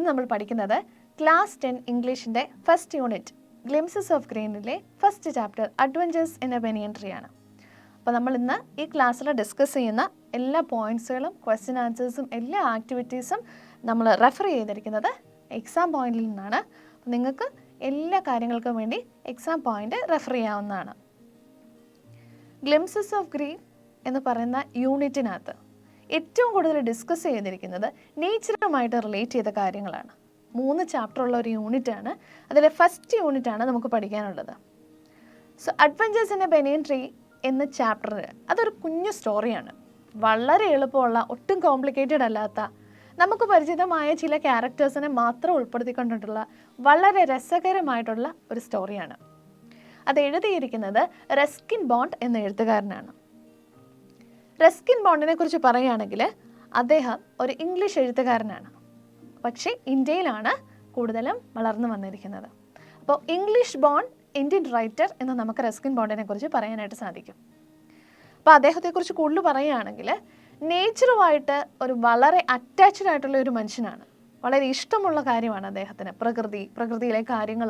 ഇന്ന് നമ്മൾ പഠിക്കുന്നത് ക്ലാസ് 10 ഇംഗ്ലീഷിൻ്റെ ഫസ്റ്റ് യൂണിറ്റ് ഗ്ലിംസസ് ഓഫ് ഗ്രീനിലെ first chapter adventures in a banyan tree ആണ്. അപ്പോൾ നമ്മൾ ഇന്ന് ഈ ക്ലാസ്സിൽ ഡിസ്കസ് ചെയ്യുന്ന എല്ലാ പോയിൻറ്റ്സുകളും ക്വസ്റ്റ്യൻ ആൻസേഴ്സും എല്ലാ ആക്ടിവിറ്റീസും നമ്മൾ റെഫർ ചെയ്തിരിക്കുന്നത് എക്സാം പോയിന്റിൽ നിന്നാണ്. അപ്പോൾ നിങ്ങൾക്ക് എല്ലാ കാര്യങ്ങൾക്കും വേണ്ടി എക്സാം പോയിന്റ് റെഫർ ചെയ്യാവുന്നതാണ്. ഗ്ലിംസസ് ഓഫ് ഗ്രീൻ എന്ന് പറയുന്ന യൂണിറ്റിനകത്ത് ഏറ്റവും കൂടുതൽ ഡിസ്കസ് ചെയ്തിരിക്കുന്നത് നേച്ചറുമായിട്ട് റിലേറ്റ് ചെയ്ത കാര്യങ്ങളാണ്. 3 ചാപ്റ്ററുള്ള ഒരു യൂണിറ്റാണ്. അതിലെ ഫസ്റ്റ് യൂണിറ്റാണ് നമുക്ക് പഠിക്കാനുള്ളത്. So adventures in a banyan tree എന്ന ചാപ്റ്റർ അതൊരു കുഞ്ഞു സ്റ്റോറിയാണ്. വളരെ എളുപ്പമുള്ള, ഒട്ടും കോംപ്ലിക്കേറ്റഡ് അല്ലാത്ത, നമുക്ക് പരിചിതമായ ചില ക്യാരക്ടേഴ്സിനെ മാത്രം ഉൾപ്പെടുത്തിക്കൊണ്ടിട്ടുള്ള വളരെ രസകരമായിട്ടുള്ള ഒരു സ്റ്റോറിയാണ്. അത് എഴുതിയിരിക്കുന്നത് റസ്കിൻ ബോണ്ട് എന്ന എഴുത്തുകാരനാണ്. റസ്കിൻ ബോണ്ടിനെ കുറിച്ച് പറയുകയാണെങ്കിൽ അദ്ദേഹം ഒരു ഇംഗ്ലീഷ് എഴുത്തുകാരനാണ്, പക്ഷേ ഇന്ത്യയിലാണ് കൂടുതലും വളർന്നു വന്നിരിക്കുന്നത്. അപ്പോൾ ഇംഗ്ലീഷ് ബോൺ ഇന്ത്യൻ റൈറ്റർ എന്ന് നമുക്ക് റസ്കിൻ ബോണ്ടിനെ കുറിച്ച് പറയാനായിട്ട് സാധിക്കും. അപ്പോൾ അദ്ദേഹത്തെക്കുറിച്ച് കൂടുതൽ പറയുകയാണെങ്കിൽ നേച്ചറുമായിട്ട് ഒരു വളരെ അറ്റാച്ച്ഡ് ആയിട്ടുള്ള ഒരു മനുഷ്യനാണ്. വളരെ ഇഷ്ടമുള്ള കാര്യമാണ് അദ്ദേഹത്തിന് പ്രകൃതിയിലെ കാര്യങ്ങൾ.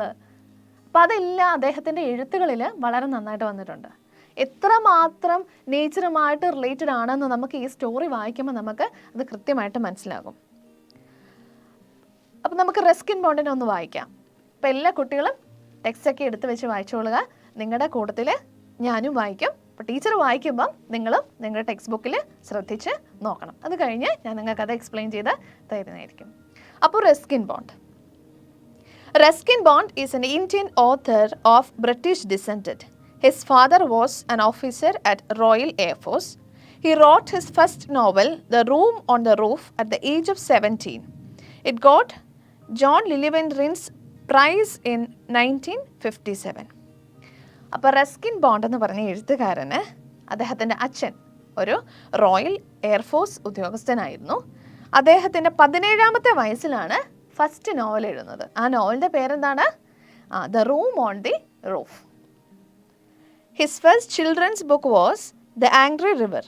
അപ്പോൾ അതെല്ലാം അദ്ദേഹത്തിൻ്റെ എഴുത്തുകളിൽ വളരെ നന്നായിട്ട് വന്നിട്ടുണ്ട്. എത്രമാത്രം നേച്ചറുമായിട്ട് റിലേറ്റഡ് ആണെന്ന് നമുക്ക് ഈ സ്റ്റോറി വായിക്കുമ്പോൾ നമുക്ക് അത് കൃത്യമായിട്ട് മനസ്സിലാകും. അപ്പം നമുക്ക് റസ്കിൻ ബോണ്ടിനെ ഒന്ന് വായിക്കാം. അപ്പോൾ എല്ലാ കുട്ടികളും ടെക്സ്റ്റൊക്കെ എടുത്ത് വെച്ച് വായിച്ചോളുക. നിങ്ങളുടെ കൂട്ടത്തിൽ ഞാനും വായിക്കും. അപ്പോൾ ടീച്ചർ വായിക്കുമ്പം നിങ്ങളും നിങ്ങളുടെ ടെക്സ്റ്റ് ബുക്കിൽ ശ്രദ്ധിച്ച് നോക്കണം. അത് കഴിഞ്ഞ് ഞാൻ നിങ്ങൾക്ക് അത് എക്സ്പ്ലെയിൻ ചെയ്ത് തരുന്നതായിരിക്കും. അപ്പോൾ Ruskin bond. Ruskin Bond is an Indian author of British descent. His father was an officer at Royal Air Force. He wrote his first novel, The Room on the Roof, at the age of 17. It got John Llewellyn's Prize in 1957. അപ്പോൾ Ruskin bond എന്ന് പറഞ്ഞ എഴുത്തുകാരന് അദ്ദേഹത്തിൻ്റെ അച്ഛൻ ഒരു royal air force ഉദ്യോഗസ്ഥനായിരുന്നു. അദ്ദേഹത്തിൻ്റെ 17ാമത്തെ വയസ്സിലാണ് first novel എഴുതുന്നത്. ആ നോവലിൻ്റെ പേരെന്താണ്? The room on the roof. His first children's book was the angry river.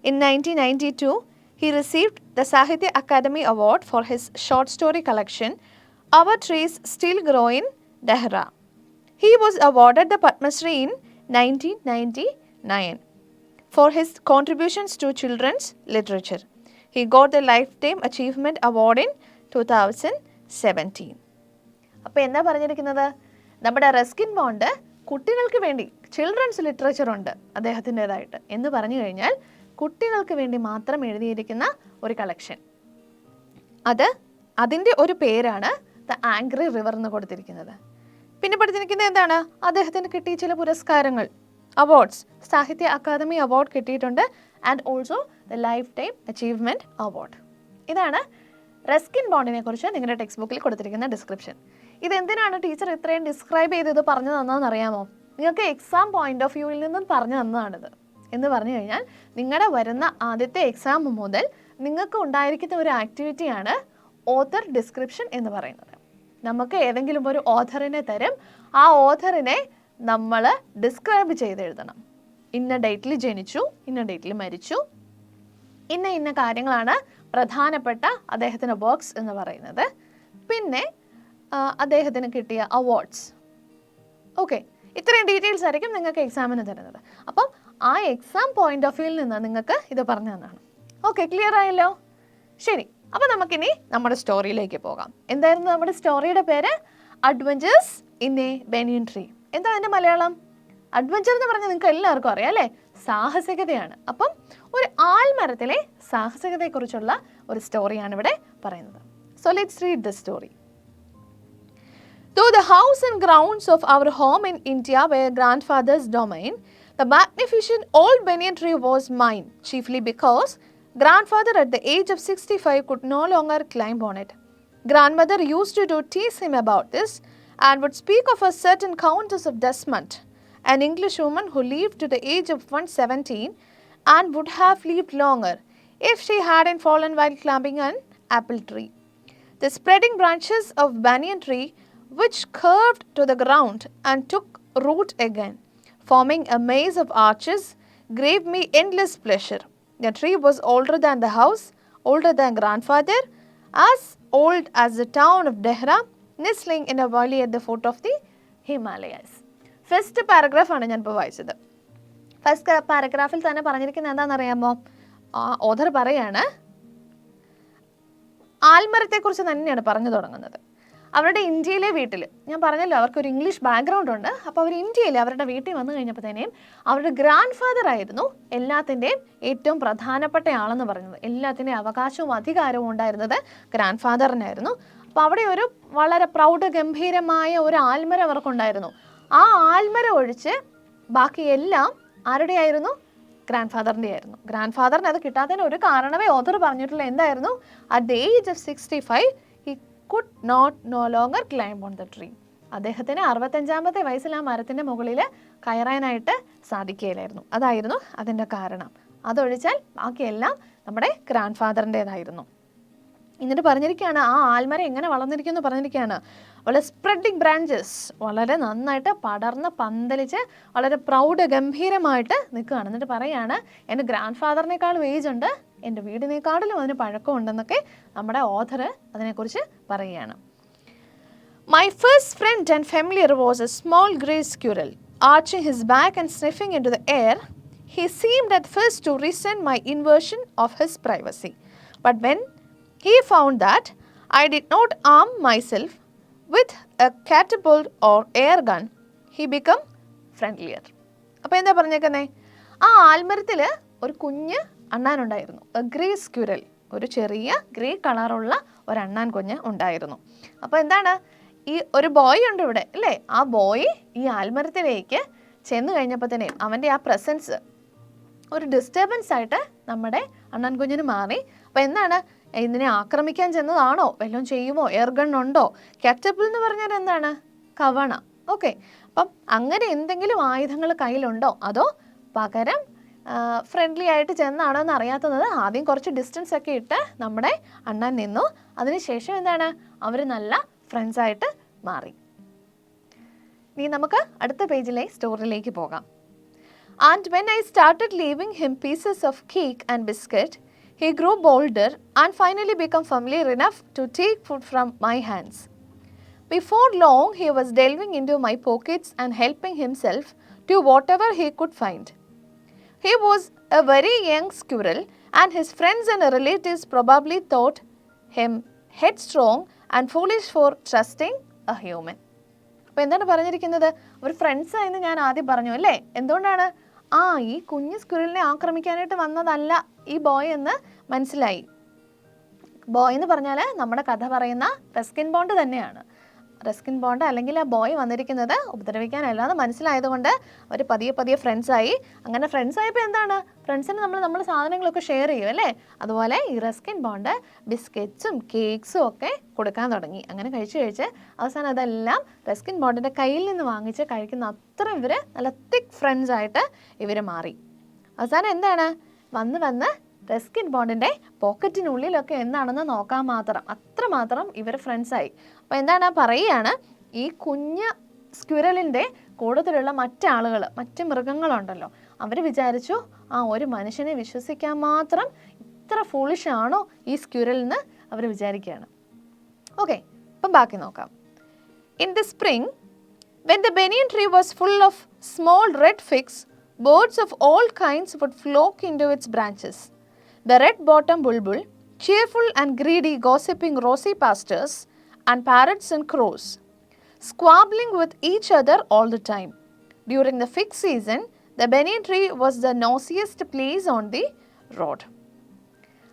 In 1992 he received the Sahitya Academy Award for his short story collection Our Trees Still Grow in Dehra. He was awarded the Padma Shri in 1999 for his contributions to children's literature. He got the Lifetime Achievement Award in 2017. അപ്പോൾ എന്താ പറഞ്ഞിരിക്കുന്നത്? നമ്മുടെ Ruskin bond കുട്ടികൾക്ക് വേണ്ടി children's literature ഉണ്ട് അദ്ദേഹത്തിൻ്റെതായിട്ട് എന്ന് പറഞ്ഞു കഴിഞ്ഞാൽ കുട്ടികൾക്ക് വേണ്ടി മാത്രം എഴുതിയിരിക്കുന്ന ഒരു കളക്ഷൻ. അതിൻ്റെ ഒരു പേരാണ് ദ ആംഗ്രി റിവർ എന്ന് കൊടുത്തിരിക്കുന്നത്. പിന്നെ പഠിച്ചിരിക്കുന്നത് എന്താണ്? അദ്ദേഹത്തിന് കിട്ടിയ ചില പുരസ്കാരങ്ങൾ, അവാർഡ്സ്. സാഹിത്യ അക്കാദമി അവാർഡ് കിട്ടിയിട്ടുണ്ട് and also the life time achievement award. ഇതാണ് റസ്കിൻ ബോണ്ടിനെ കുറിച്ച് നിങ്ങളുടെ ടെക്സ്റ്റ് ബുക്കിൽ കൊടുത്തിരിക്കുന്ന ഡിസ്ക്രിപ്ഷൻ. ഇതെന്തിനാണ് ടീച്ചർ ഇത്രയും ഡിസ്ക്രൈബ് ചെയ്ത് പറഞ്ഞു തന്നതെന്ന് അറിയാമോ? നിങ്ങൾക്ക് എക്സാം പോയിന്റ് ഓഫ് വ്യൂവിൽ നിന്നും പറഞ്ഞു തന്നതാണിത്. എന്ന് പറഞ്ഞു കഴിഞ്ഞാൽ നിങ്ങളുടെ വരുന്ന ആദ്യത്തെ എക്സാം മുതൽ നിങ്ങൾക്ക് ഉണ്ടായിരിക്കുന്ന ഒരു ആക്ടിവിറ്റിയാണ് ഓഥർ ഡിസ്ക്രിപ്ഷൻ എന്ന് പറയുന്നത്. നമുക്ക് ഏതെങ്കിലും ഒരു ഓഥറിനെ തരും. ആ ഓഥറിനെ നമ്മൾ ഡിസ്ക്രൈബ് ചെയ്ത് എഴുതണം. ഇന്ന ഡേറ്റിൽ ജനിച്ചു, ഇന്ന ഡേറ്റിൽ മരിച്ചു, ഇന്ന കാര്യങ്ങളാണ് പ്രധാനപ്പെട്ട അദ്ദേഹത്തിൻ്റെ വർക്ക്സ് എന്ന് പറയുന്നത്. പിന്നെ അദ്ദേഹത്തിന് കിട്ടിയ അവാർഡ്സ്. ഓക്കെ, ഇത്രയും ഡീറ്റെയിൽസ് ആയിരിക്കും നിങ്ങൾക്ക് എക്സാമിന് തരുന്നത്. അപ്പം ആ എക്സാം പോയിന്റ് ഓഫ് വ്യൂവിൽ നിന്ന് നിങ്ങൾക്ക് ഇത് പറഞ്ഞു തന്നാണ്. ഓക്കെ, ക്ലിയർ ആയല്ലോ? ശരി, അപ്പം നമുക്കിനി നമ്മുടെ സ്റ്റോറിയിലേക്ക് പോകാം. എന്തായിരുന്നു നമ്മുടെ സ്റ്റോറിയുടെ പേര്? Adventures in a banyan tree. എന്താ അതിൻ്റെ മലയാളം? അഡ്വഞ്ചർ എന്ന് പറഞ്ഞാൽ നിങ്ങൾക്ക് എല്ലാവർക്കും അറിയാം അല്ലേ? സാഹസികതയാണ്. അപ്പം ഒരു ആൽമരത്തിലെ സാഹസികതയെക്കുറിച്ചുള്ള ഒരു സ്റ്റോറിയാണ് ഇവിടെ പറയുന്നത്. So let's read the story. Though the house and grounds of our home in India were grandfather's domain, the magnificent old banyan tree was mine, chiefly because grandfather at the age of 65 could no longer climb on it. Grandmother used to tease him about this and would speak of a certain Countess of Desmond, an English woman who lived to the age of 117 and would have lived longer if she hadn't fallen while climbing an apple tree. The spreading branches of banyan tree, which curved to the ground and took root again, forming a maze of arches, gave me endless pleasure. The tree was older than the house, older than grandfather, as old as the town of Dehra, nestling in a valley at the foot of the Himalayas. First പാരഗ്രാഫാണ് ഞാനിപ്പോൾ വായിച്ചത്. First പാരഗ്രാഫിൽ തന്നെ പറഞ്ഞിരിക്കുന്നത് എന്താണെന്നറിയാമോ? Author പറയാണ്, ആൽമരത്തെക്കുറിച്ച് തന്നെയാണ് പറഞ്ഞു തുടങ്ങുന്നത്. അവരുടെ ഇന്ത്യയിലെ വീട്ടിൽ, ഞാൻ പറഞ്ഞല്ലോ അവർക്കൊരു ഇംഗ്ലീഷ് ബാക്ക്ഗ്രൗണ്ട് ഉണ്ട്, അപ്പോൾ അവർ ഇന്ത്യയിൽ അവരുടെ വീട്ടിൽ വന്നു കഴിഞ്ഞപ്പോഴത്തേനും അവരുടെ ഗ്രാൻഡ് ഫാദർ ആയിരുന്നു എല്ലാത്തിൻ്റെയും ഏറ്റവും പ്രധാനപ്പെട്ട ആളെന്ന് പറയുന്നത്. എല്ലാത്തിൻ്റെയും അവകാശവും അധികാരവും ഉണ്ടായിരുന്നത് ഗ്രാൻഡ് ഫാദറിനായിരുന്നു. അപ്പോൾ അവിടെ ഒരു വളരെ പ്രൗഢഗംഭീരമായ ഒരു ആൽമരം അവർക്കുണ്ടായിരുന്നു. ആ ആൽമരം ഒഴിച്ച് ബാക്കി എല്ലാം ആരുടെ ആയിരുന്നു? ഗ്രാൻഡ് ഫാദറിൻ്റെ ആയിരുന്നു. ഗ്രാൻഡ് ഫാദറിന് അത് കിട്ടാത്തതിന് ഒരു കാരണമേ ഓഥർ പറഞ്ഞിട്ടുള്ള എന്തായിരുന്നു? At the age of 65 he could not no longer climb on the tree. അദ്ദേഹത്തിന് 65-ാമത്തെ വയസ്സിൽ ആ മരത്തിൻ്റെ മുകളിൽ കയറാനായിട്ട് സാധിക്കുകയില്ലായിരുന്നു. അതായിരുന്നു അതിൻ്റെ കാരണം. അതൊഴിച്ചാൽ ബാക്കിയെല്ലാം നമ്മുടെ ഗ്രാൻഡ് ഫാദറിൻ്റേതായിരുന്നു. എന്നിട്ട് പറഞ്ഞിരിക്കുകയാണ് ആ ആൽമരം എങ്ങനെ വളർന്നിരിക്കുമെന്ന് പറഞ്ഞിരിക്കുകയാണ്. വളരെ സ്പ്രെഡിങ് ബ്രാഞ്ചസ്, വളരെ നന്നായിട്ട് പടർന്ന് പന്തലിച്ച് വളരെ പ്രൗഢഗംഭീരമായിട്ട് നിൽക്കുകയാണ്. എന്നിട്ട് പറയുകയാണ്, എൻ്റെ ഗ്രാൻഡ് ഫാദറിനേക്കാളും ഏജ് ഉണ്ട്, എൻ്റെ വീടിനേക്കാളിലും അതിന് പഴക്കമുണ്ടെന്നൊക്കെ നമ്മുടെ ഓഥർ അതിനെക്കുറിച്ച് പറയുകയാണ്. My first friend and familiar was a small grey squirrel. Arching his back and sniffing into the air, he seemed at first to resent my invasion of his privacy. But when he found that I did not arm myself with a catapult or air gun, he became friendlier. അപ്പോൾ എന്താ പറഞ്ഞേക്കുന്നത്? ആ ആൽമരത്തിൽ ഒരു കുഞ്ഞ് അണ്ണാനുണ്ടായിരുന്നു, grey squirrel, ഒരു ചെറിയ grey കളറുള്ള ഒരു അണ്ണാൻ കുഞ്ഞ് ഉണ്ടായിരുന്നു. അപ്പോൾ എന്താണ്, ഈ ഒരു ബോയ് ഉണ്ട് ഇവിടെ അല്ലേ? ആ ബോയ് ഈ ആൽമരത്തിലേക്ക് ചെന്ന് കഴിഞ്ഞപ്പോൾ തന്നെ അവൻ്റെ ആ പ്രസൻസ് ഒരു ഡിസ്റ്റർബൻസ് ആയിട്ട് നമ്മുടെ അണ്ണാൻ കുഞ്ഞിന് മാറി. അപ്പോൾ എന്താണ്, ഇതിനെ ആക്രമിക്കാൻ ചെന്നതാണോ, വല്ലതും ചെയ്യുമോ, എയർഗൺ ഉണ്ടോ? കാറ്റപ്പിൾ എന്ന് പറഞ്ഞാൽ എന്താണ്? കവണ. ഓക്കെ, അപ്പം അങ്ങനെ എന്തെങ്കിലും ആയുധങ്ങൾ കയ്യിലുണ്ടോ, അതോ പകരം ഫ്രണ്ട്ലി ആയിട്ട് ചെന്നാണോ എന്ന് അറിയാത്തത്. ആദ്യം കുറച്ച് ഡിസ്റ്റൻസ് ഒക്കെ ഇട്ട് നമ്മുടെ അണ്ണൻ നിന്നു. അതിനുശേഷം എന്താണ്, അവർ നല്ല ഫ്രണ്ട്സായിട്ട് മാറി. ഇനി നമുക്ക് അടുത്ത പേജിലെ സ്റ്റോറിയിലേക്ക് പോകാം. And when I started leaving him pieces of cake and biscuit, he grew bolder and finally became familiar enough to take food from my hands. Before long, he was delving into my pockets and helping himself to whatever he could find. He was a very young squirrel, and his friends and relatives probably thought him headstrong and foolish for trusting a human. അപ്പോൾ എന്താണ് പറഞ്ഞിരിക്കുന്നത്? അവർ ഫ്രണ്ട്സായെന്ന് ഞാൻ ആദ്യം പറഞ്ഞു അല്ലേ? എന്തുകൊണ്ടാണ്? ഈ കുഞ്ഞു സ്ക്വിറലിനെ ആക്രമിക്കാനായിട്ട് വന്നതല്ല ഈ ബോയ് എന്ന് മനസ്സിലായി. ബോയ് എന്ന് പറഞ്ഞാൽ നമ്മുടെ കഥ പറയുന്ന റസ്കിൻ ബോണ്ട് തന്നെയാണ്. റസ്കിൻ ബോണ്ട് അല്ലെങ്കിൽ ആ ബോയ് വന്നിരിക്കുന്നത് ഉപദ്രവിക്കാനല്ലാന്ന് മനസ്സിലായതുകൊണ്ട് അവർ പതിയെ പതിയെ ഫ്രണ്ട്സായി. അങ്ങനെ ഫ്രണ്ട്സായപ്പോൾ എന്താണ്, ഫ്രണ്ട്സിന് നമ്മൾ സാധനങ്ങളൊക്കെ ഷെയർ ചെയ്യും അല്ലേ? അതുപോലെ ഈ റസ്കിൻ ബോണ്ട് ബിസ്ക്കറ്റ്സും കേക്ക്സും ഒക്കെ കൊടുക്കാൻ തുടങ്ങി. അങ്ങനെ കഴിച്ച് അവസാനം അതെല്ലാം റസ്കിൻ ബോണ്ടിൻ്റെ കയ്യിൽ നിന്ന് വാങ്ങിച്ച് കഴിക്കുന്ന അത്ര ഇവർ നല്ല തിക്ക് ഫ്രണ്ട്സായിട്ട് ഇവർ മാറി. അവസാനം എന്താണ്, വന്ന് റസ്കിൻ ബോണ്ടിൻ്റെ പോക്കറ്റിനുള്ളിലൊക്കെ എന്താണെന്ന് നോക്കാൻ മാത്രം, അത്രമാത്രം ഇവർ ഫ്രണ്ട്സായി. അപ്പോൾ എന്താണ് പറയുകയാണ്, ഈ കുഞ്ഞ് സ്ക്വിറലിൻ്റെ കൂടുതലുള്ള മറ്റാളുകൾ, മറ്റ് മൃഗങ്ങളുണ്ടല്ലോ, അവർ വിചാരിച്ചു ഒരു മനുഷ്യനെ വിശ്വസിക്കാൻ മാത്രം ഇത്ര ഫൂളിഷാണോ ഈ സ്ക്വിറലിന് അവർ വിചാരിക്കുകയാണ്. ഓക്കെ, അപ്പം ബാക്കി നോക്കാം. In the spring when the banian tree was full of small red figs, birds of all kinds would flock into its branches. The red-bottomed bulbul, cheerful and greedy, gossiping rosy pastures, and parrots and crows, squabbling with each other all the time. During the fig season, the banyan tree was the noisiest place on the road.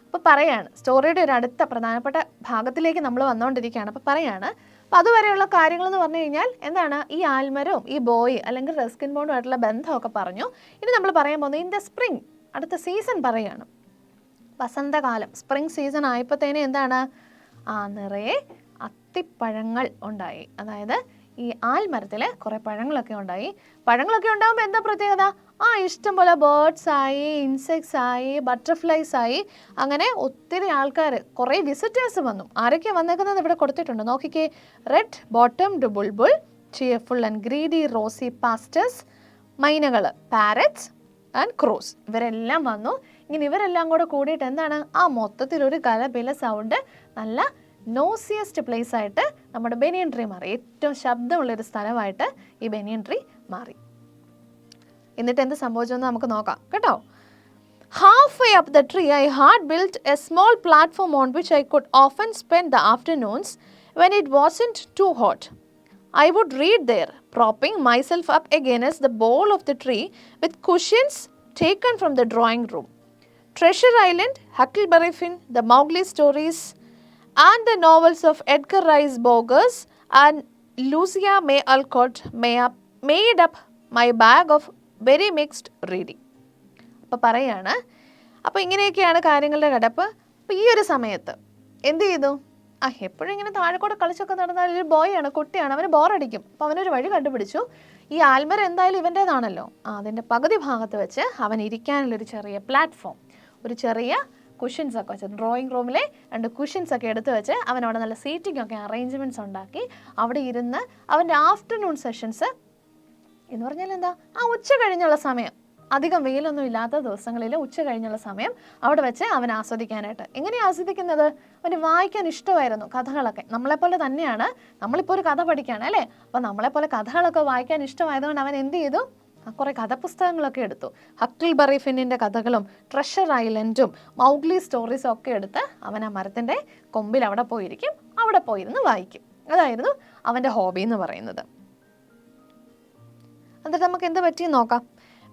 അപ്പോൾ പറയാണ്, സ്റ്റോറിയുടെ ഒരു അടുത്ത പ്രധാനപ്പെട്ട ഭാഗത്തിലേക്ക് നമ്മൾ വന്നുകൊണ്ടിരിക്കുകയാണ്. അപ്പോൾ പറയാണ്, അപ്പോൾ അതുവരെയുള്ള കാര്യങ്ങളെന്ന് പറഞ്ഞു കഴിഞ്ഞാൽ എന്താണ്, ഈ ആൽമരവും ഈ ബോയ് അല്ലെങ്കിൽ റസ്കിൻ ബോണ്ടുമായിട്ടുള്ള ബന്ധമൊക്കെ പറഞ്ഞു. ഇനി നമ്മൾ പറയാൻ പോകുന്നത് ഇൻ ദ സ്പ്രിംഗ്, അടുത്ത സീസൺ പറയുകയാണ്. വസന്തകാലം, സ്പ്രിംഗ് സീസൺ ആയപ്പോഴത്തേനും എന്താണ്, നിറയെ അത്തിപ്പഴങ്ങൾ ഉണ്ടായി. അതായത് ഈ ആൽമരത്തിൽ കുറേ പഴങ്ങളൊക്കെ ഉണ്ടായി. പഴങ്ങളൊക്കെ ഉണ്ടാകുമ്പോൾ എന്താ പ്രത്യേകത, ഇഷ്ടം പോലെ ബേർഡ്സ് ആയി, ഇൻസെക്ട്സ് ആയി, ബട്ടർഫ്ലൈസ് ആയി, അങ്ങനെ ഒത്തിരി ആൾക്കാർ, കുറേ വിസിറ്റേഴ്സ് വന്നു. ആരൊക്കെയാണ് വന്നേക്കുന്നത് ഇവിടെ കൊടുത്തിട്ടുണ്ട്, നോക്കിക്കേ. Red bottomed bulbul, cheerful and greedy rosy pastors, മൈനകൾ, പാരറ്റ്സ് ആൻഡ് ക്രോസ്, ഇവരെല്ലാം വന്നു. ഇങ്ങനെ ഇവരെല്ലാം കൂടെ കൂടിയിട്ട് എന്താണ് ആ മൊത്തത്തിലൊരു കലപില സൗണ്ട് നല്ല നോസിയസ്റ്റ് പ്ലേസ് ആയിട്ട് നമ്മുടെ ബനിയൻ ട്രീ മാറി. ഏറ്റവും ശബ്ദമുള്ളൊരു സ്ഥലമായിട്ട് ഈ ബനിയൻ ട്രീ മാറി. എന്നിട്ട് എന്ത് സംഭവിച്ചെന്ന് നമുക്ക് നോക്കാം കേട്ടോ. Halfway up the tree, I had built a small platform on which I could often spend the afternoons when it wasn't too hot. I would read there, propping myself up against the bole of the tree with cushions taken from the drawing room. Treasure Island, Huckleberry Finn, the Mowgli stories, and the novels of Edgar Rice Burroughs and Lucia May Alcott made up my bag of very mixed reading. അപ്പോൾ പറയാണ്, അപ്പോൾ ഇങ്ങനെയൊക്കെയാണ് കാര്യങ്ങളുടെ കിടപ്പ്. അപ്പോൾ ഈ ഒരു സമയത്ത് എന്ത് ചെയ്തു? എപ്പോഴും ഇങ്ങനെ താഴെക്കൂടെ കളിച്ചൊക്കെ നടന്നാൽ ഒരു ബോയാണ്, കുട്ടിയാണ്, അവന് ബോറടിക്കും. അപ്പോൾ അവനൊരു വഴി കണ്ടുപിടിച്ചു. ഈ ആൽമര എന്തായാലും ഇവൻ്റേതാണല്ലോ, അതിൻ്റെ പകുതി ഭാഗത്ത് വെച്ച് അവൻ ഇരിക്കാനുള്ളൊരു ചെറിയ പ്ലാറ്റ്ഫോം, ഒരു ചെറിയ കുഷ്യൻസ് ഒക്കെ വെച്ച്, ഡ്രോയിങ് റൂമിലെ 2 കുഷ്യൻസ് ഒക്കെ എടുത്ത് വെച്ച് അവൻ അവിടെ നല്ല സീറ്റിംഗ് ഒക്കെ അറേഞ്ച്മെൻറ്റ്സ് ഉണ്ടാക്കി അവിടെ ഇരുന്ന് അവൻ്റെ ആഫ്റ്റർനൂൺ സെഷൻസ് എന്ന് പറഞ്ഞാൽ എന്താ, ഉച്ച കഴിഞ്ഞുള്ള സമയം, അധികം വെയിലൊന്നും ഇല്ലാത്ത ദിവസങ്ങളിൽ ഉച്ച കഴിഞ്ഞുള്ള സമയം അവിടെ വെച്ച് അവൻ ആസ്വദിക്കാനായിട്ട്. എങ്ങനെയാണ് ആസ്വദിക്കുന്നത്? അവന് വായിക്കാൻ ഇഷ്ടമായിരുന്നു കഥകളൊക്കെ. നമ്മളെപ്പോലെ തന്നെയാണ്, നമ്മളിപ്പോൾ ഒരു കഥ പഠിക്കുകയാണ് അല്ലേ, അപ്പോൾ നമ്മളെപ്പോലെ കഥകളൊക്കെ വായിക്കാൻ ഇഷ്ടമായതുകൊണ്ട് അവൻ എന്ത് ചെയ്തു? കുറേ കഥപുസ്തകങ്ങളൊക്കെ എടുത്തു. ഹക്കിൾബറി ഫിന്നിൻ്റെ കഥകളും ട്രഷർ ഐലൻഡും മൗഗ്ലി സ്റ്റോറീസും ഒക്കെ എടുത്ത് അവൻ ആ മരത്തിൻ്റെ കൊമ്പിൽ അവിടെ പോയിരിക്കും, അവിടെ പോയിരുന്ന് വായിക്കും. അതായിരുന്നു അവൻ്റെ ഹോബി എന്ന് പറയുന്നത്. എന്നിട്ട് നമുക്ക് എന്ത് പറ്റിയെന്ന് നോക്കാം.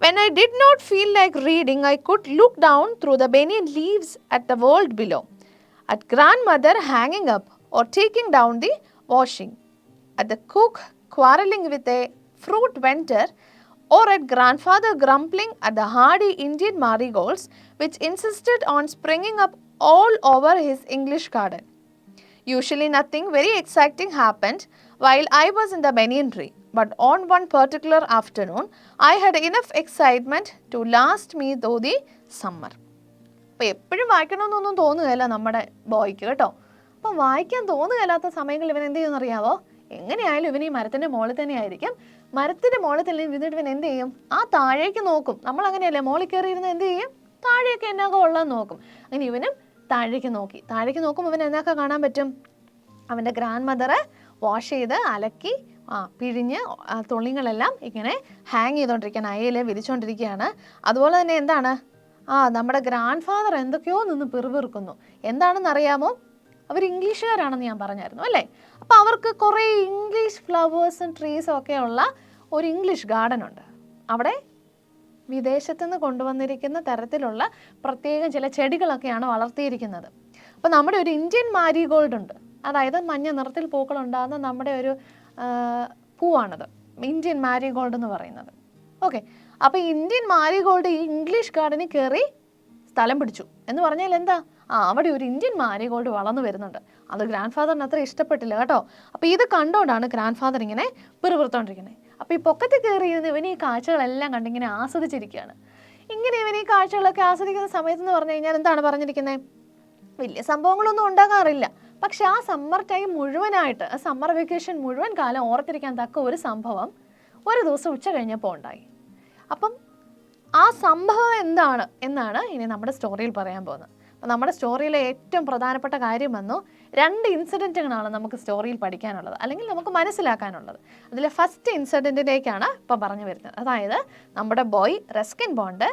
When I did not feel like reading, I could look down through the banyan leaves at the world below, at grandmother hanging up or taking down the washing, at the cook quarreling with a fruit vendor, or at grandfather grumbling at the hardy Indian marigolds which insisted on springing up all over his English garden. Usually nothing very exciting happened while I was in the banyan tree. But on one particular afternoon, I had enough excitement to last me through the summer. അപ്പോൾ എപ്പോഴും വായിക്കണമെന്നൊന്നും തോന്നുകയല്ല നമ്മുടെ ബോയ്ക്ക് കേട്ടോ. അപ്പം വായിക്കാൻ തോന്നുകയല്ലാത്ത സമയങ്ങളിൽ ഇവൻ എന്ത് ചെയ്യുമെന്നറിയാവോ? എങ്ങനെയായാലും ഇവൻ ഈ മരത്തിൻ്റെ മുകളിൽ തന്നെ ആയിരിക്കും. മരത്തിൻ്റെ മുകളിൽ തന്നെ ഇരുന്നിട്ട് ഇവൻ എന്ത് ചെയ്യും? താഴേക്ക് നോക്കും. നമ്മൾ അങ്ങനെയല്ലേ, മുകളിൽ കയറി ഇരുന്ന് എന്ത് ചെയ്യും? താഴേക്ക് എന്നാകെ ഉള്ളതെന്ന് നോക്കും. അങ്ങനെ ഇവനും താഴേക്ക് നോക്കി. താഴേക്ക് നോക്കുമ്പോൾ ഇവൻ എന്നൊക്കെ കാണാൻ പറ്റും? അവൻ്റെ ഗ്രാൻഡ് മദറെ വാഷ് ചെയ്ത് അലക്കി പിഴിഞ്ഞ് തുണികളെല്ലാം ഇങ്ങനെ ഹാങ് ചെയ്തുകൊണ്ടിരിക്കുകയാണ്, അയയിൽ വിരിച്ചുകൊണ്ടിരിക്കുകയാണ്. അതുപോലെ തന്നെ എന്താണ്, നമ്മുടെ ഗ്രാൻഡ് ഫാദർ എന്തൊക്കെയോ നിന്ന് പിറുപിറുക്കുന്നു. എന്താണെന്ന് അറിയാമോ? അവർ ഇംഗ്ലീഷുകാരാണെന്ന് ഞാൻ പറഞ്ഞായിരുന്നു അല്ലേ. അപ്പോൾ അവർക്ക് കുറേ ഇംഗ്ലീഷ് ഫ്ലവേഴ്സും ട്രീസും ഒക്കെ ഉള്ള ഒരു ഇംഗ്ലീഷ് ഗാർഡൻ ഉണ്ട്. അവിടെ വിദേശത്തു നിന്ന് കൊണ്ടുവന്നിരിക്കുന്ന തരത്തിലുള്ള പ്രത്യേകം ചില ചെടികളൊക്കെയാണ് വളർത്തിയിരിക്കുന്നത്. അപ്പോൾ നമ്മുടെ ഒരു ഇന്ത്യൻ മാരിഗോൾഡ് ഉണ്ട്, അതായത് മഞ്ഞ നിറത്തിൽ പൂക്കളുണ്ടാകുന്ന നമ്മുടെ ഒരു പൂവാണത്, ഇന്ത്യൻ മാരിഗോൾഡ് എന്ന് പറയുന്നത്. ഓക്കെ, അപ്പോൾ ഇന്ത്യൻ മാരിഗോൾഡ് ഈ ഇംഗ്ലീഷ് ഗാർഡനിൽ കയറി സ്ഥലം പിടിച്ചു എന്ന് പറഞ്ഞാൽ എന്താ, അവിടെ ഒരു ഇന്ത്യൻ മാരിഗോൾഡ് വളർന്നു വരുന്നുണ്ട്. അത് ഗ്രാൻഡ് ഫാദറിന് അത്ര ഇഷ്ടപ്പെട്ടില്ല കേട്ടോ. അപ്പോൾ ഇത് കണ്ടുകൊണ്ടാണ് ഗ്രാൻഡ് ഫാദർ ഇങ്ങനെ പിറുപിറുത്തോണ്ടിരിക്കുന്നത്. അപ്പോൾ ഈ പൊക്കത്തിൽ കയറിയിരുന്ന് ഇവൻ ഈ കാഴ്ചകളെല്ലാം കണ്ടിങ്ങനെ ആസ്വദിച്ചിരിക്കുകയാണ്. ഇങ്ങനെ ഇവൻ ഈ കാഴ്ചകളൊക്കെ ആസ്വദിക്കുന്ന സമയത്തെന്ന് പറഞ്ഞു കഴിഞ്ഞാൽ എന്താണ് പറഞ്ഞിരിക്കുന്നത്? വലിയ സംഭവങ്ങളൊന്നും ഉണ്ടാകാറില്ല. പക്ഷെ ആ സമ്മർ ടൈം മുഴുവനായിട്ട്, ആ സമ്മർ വെക്കേഷൻ മുഴുവൻ കാലം ഓർത്തിരിക്കാൻ തക്ക ഒരു സംഭവം ഒരു ദിവസം ഉച്ച കഴിഞ്ഞപ്പോൾ ഉണ്ടായി. അപ്പം ആ സംഭവം എന്താണ് എന്നാണ് ഇനി നമ്മുടെ സ്റ്റോറിയിൽ പറയാൻ പോകുന്നത്. അപ്പം നമ്മുടെ സ്റ്റോറിയിലെ ഏറ്റവും പ്രധാനപ്പെട്ട കാര്യം വന്നു, 2 ഇൻസിഡൻറ്റുകളാണ് നമുക്ക് സ്റ്റോറിയിൽ പഠിക്കാനുള്ളത്, അല്ലെങ്കിൽ നമുക്ക് മനസ്സിലാക്കാനുള്ളത്. അതിൽ ഫസ്റ്റ് ഇൻസിഡൻറ്റിലേക്കാണ് ഇപ്പം പറഞ്ഞു വരുന്നത്. അതായത് നമ്മുടെ ബോയ് റസ്കിൻ ബോണ്ട്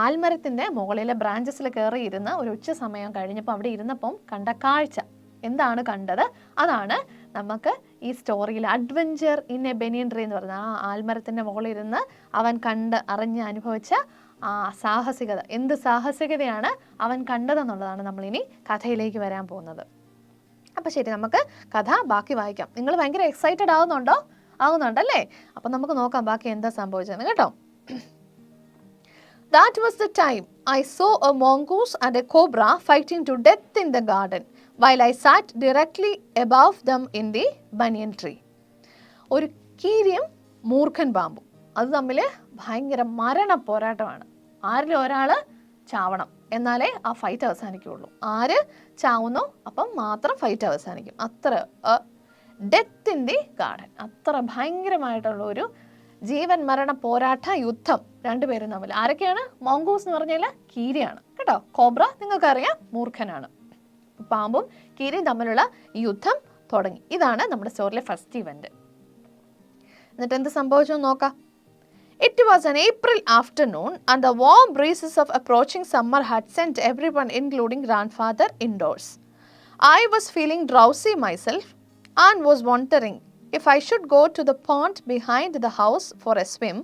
ആൽമരത്തിൻ്റെ മുകളിലെ ബ്രാഞ്ചസിൽ കയറി ഇരുന്ന് ഒരു ഉച്ച സമയം കഴിഞ്ഞപ്പോൾ അവിടെ ഇരുന്നപ്പം കണ്ട കാഴ്ച എന്താണ് കണ്ടത്, അതാണ് നമുക്ക് ഈ സ്റ്റോറിയിൽ adventure in a banyan tree എന്ന് പറയുന്നത്. ആ ആൽമരത്തിൻ്റെ മുകളിൽ ഇരുന്ന് അവൻ കണ്ട് അറിഞ്ഞ് അനുഭവിച്ച ആ സാഹസികത, എന്ത് സാഹസികതയാണ് അവൻ കണ്ടതെന്നുള്ളതാണ് നമ്മളിനി കഥയിലേക്ക് വരാൻ പോകുന്നത്. അപ്പോൾ ശരി, നമുക്ക് കഥ ബാക്കി വായിക്കാം. നിങ്ങൾ ഭയങ്കര എക്സൈറ്റഡ് ആകുന്നുണ്ടല്ലേ? അപ്പം നമുക്ക് നോക്കാം ബാക്കി എന്താ സംഭവിച്ചതെന്ന് കേട്ടോ. That was the time I saw a mongoose and a cobra fighting to death in the garden while I sat directly above them in the banyan tree. ഒരു കീരിയും മൂർഖൻ പാമ്പും അത് തമ്മിൽ ഭയങ്കര മരണ പോരാട്ടമാണ്. ആരിലും ഒരാൾ ചാവണം, എന്നാലേ ആ ഫൈറ്റ് അവസാനിക്കുകയുള്ളൂ. ആര് ചാവുന്നോ അപ്പം മാത്രം ഫൈറ്റ് അവസാനിക്കും. അത്ര ഡെത്ത് ഇൻ ദി ഗാർഡൻ, അത്ര ഭയങ്കരമായിട്ടുള്ള ഒരു ജീവൻ മരണ പോരാട്ട യുദ്ധം രണ്ടുപേരും തമ്മിൽ. ആരൊക്കെയാണ്? മോങ്കൂസ് എന്ന് പറഞ്ഞാൽ കീരിയാണ് കേട്ടോ. കേട്ടോ. കോബ്ര നിങ്ങൾക്കറിയാം മൂർഖനാണ്. പാമ്പും കീരിയും തമ്മിലുള്ള ഈ യുദ്ധം തുടങ്ങി. ഇതാണ് നമ്മുടെ സ്റ്റോറിയിലെ ഫസ്റ്റ് ഇവന്റ്. എന്നിട്ട് എന്ത് സംഭവിച്ചു നോക്കാം. It was an April afternoon and the warm breezes of approaching summer had sent everyone, including grandfather, indoors. I was feeling drowsy myself and was wondering if I should go to the pond behind the house for a swim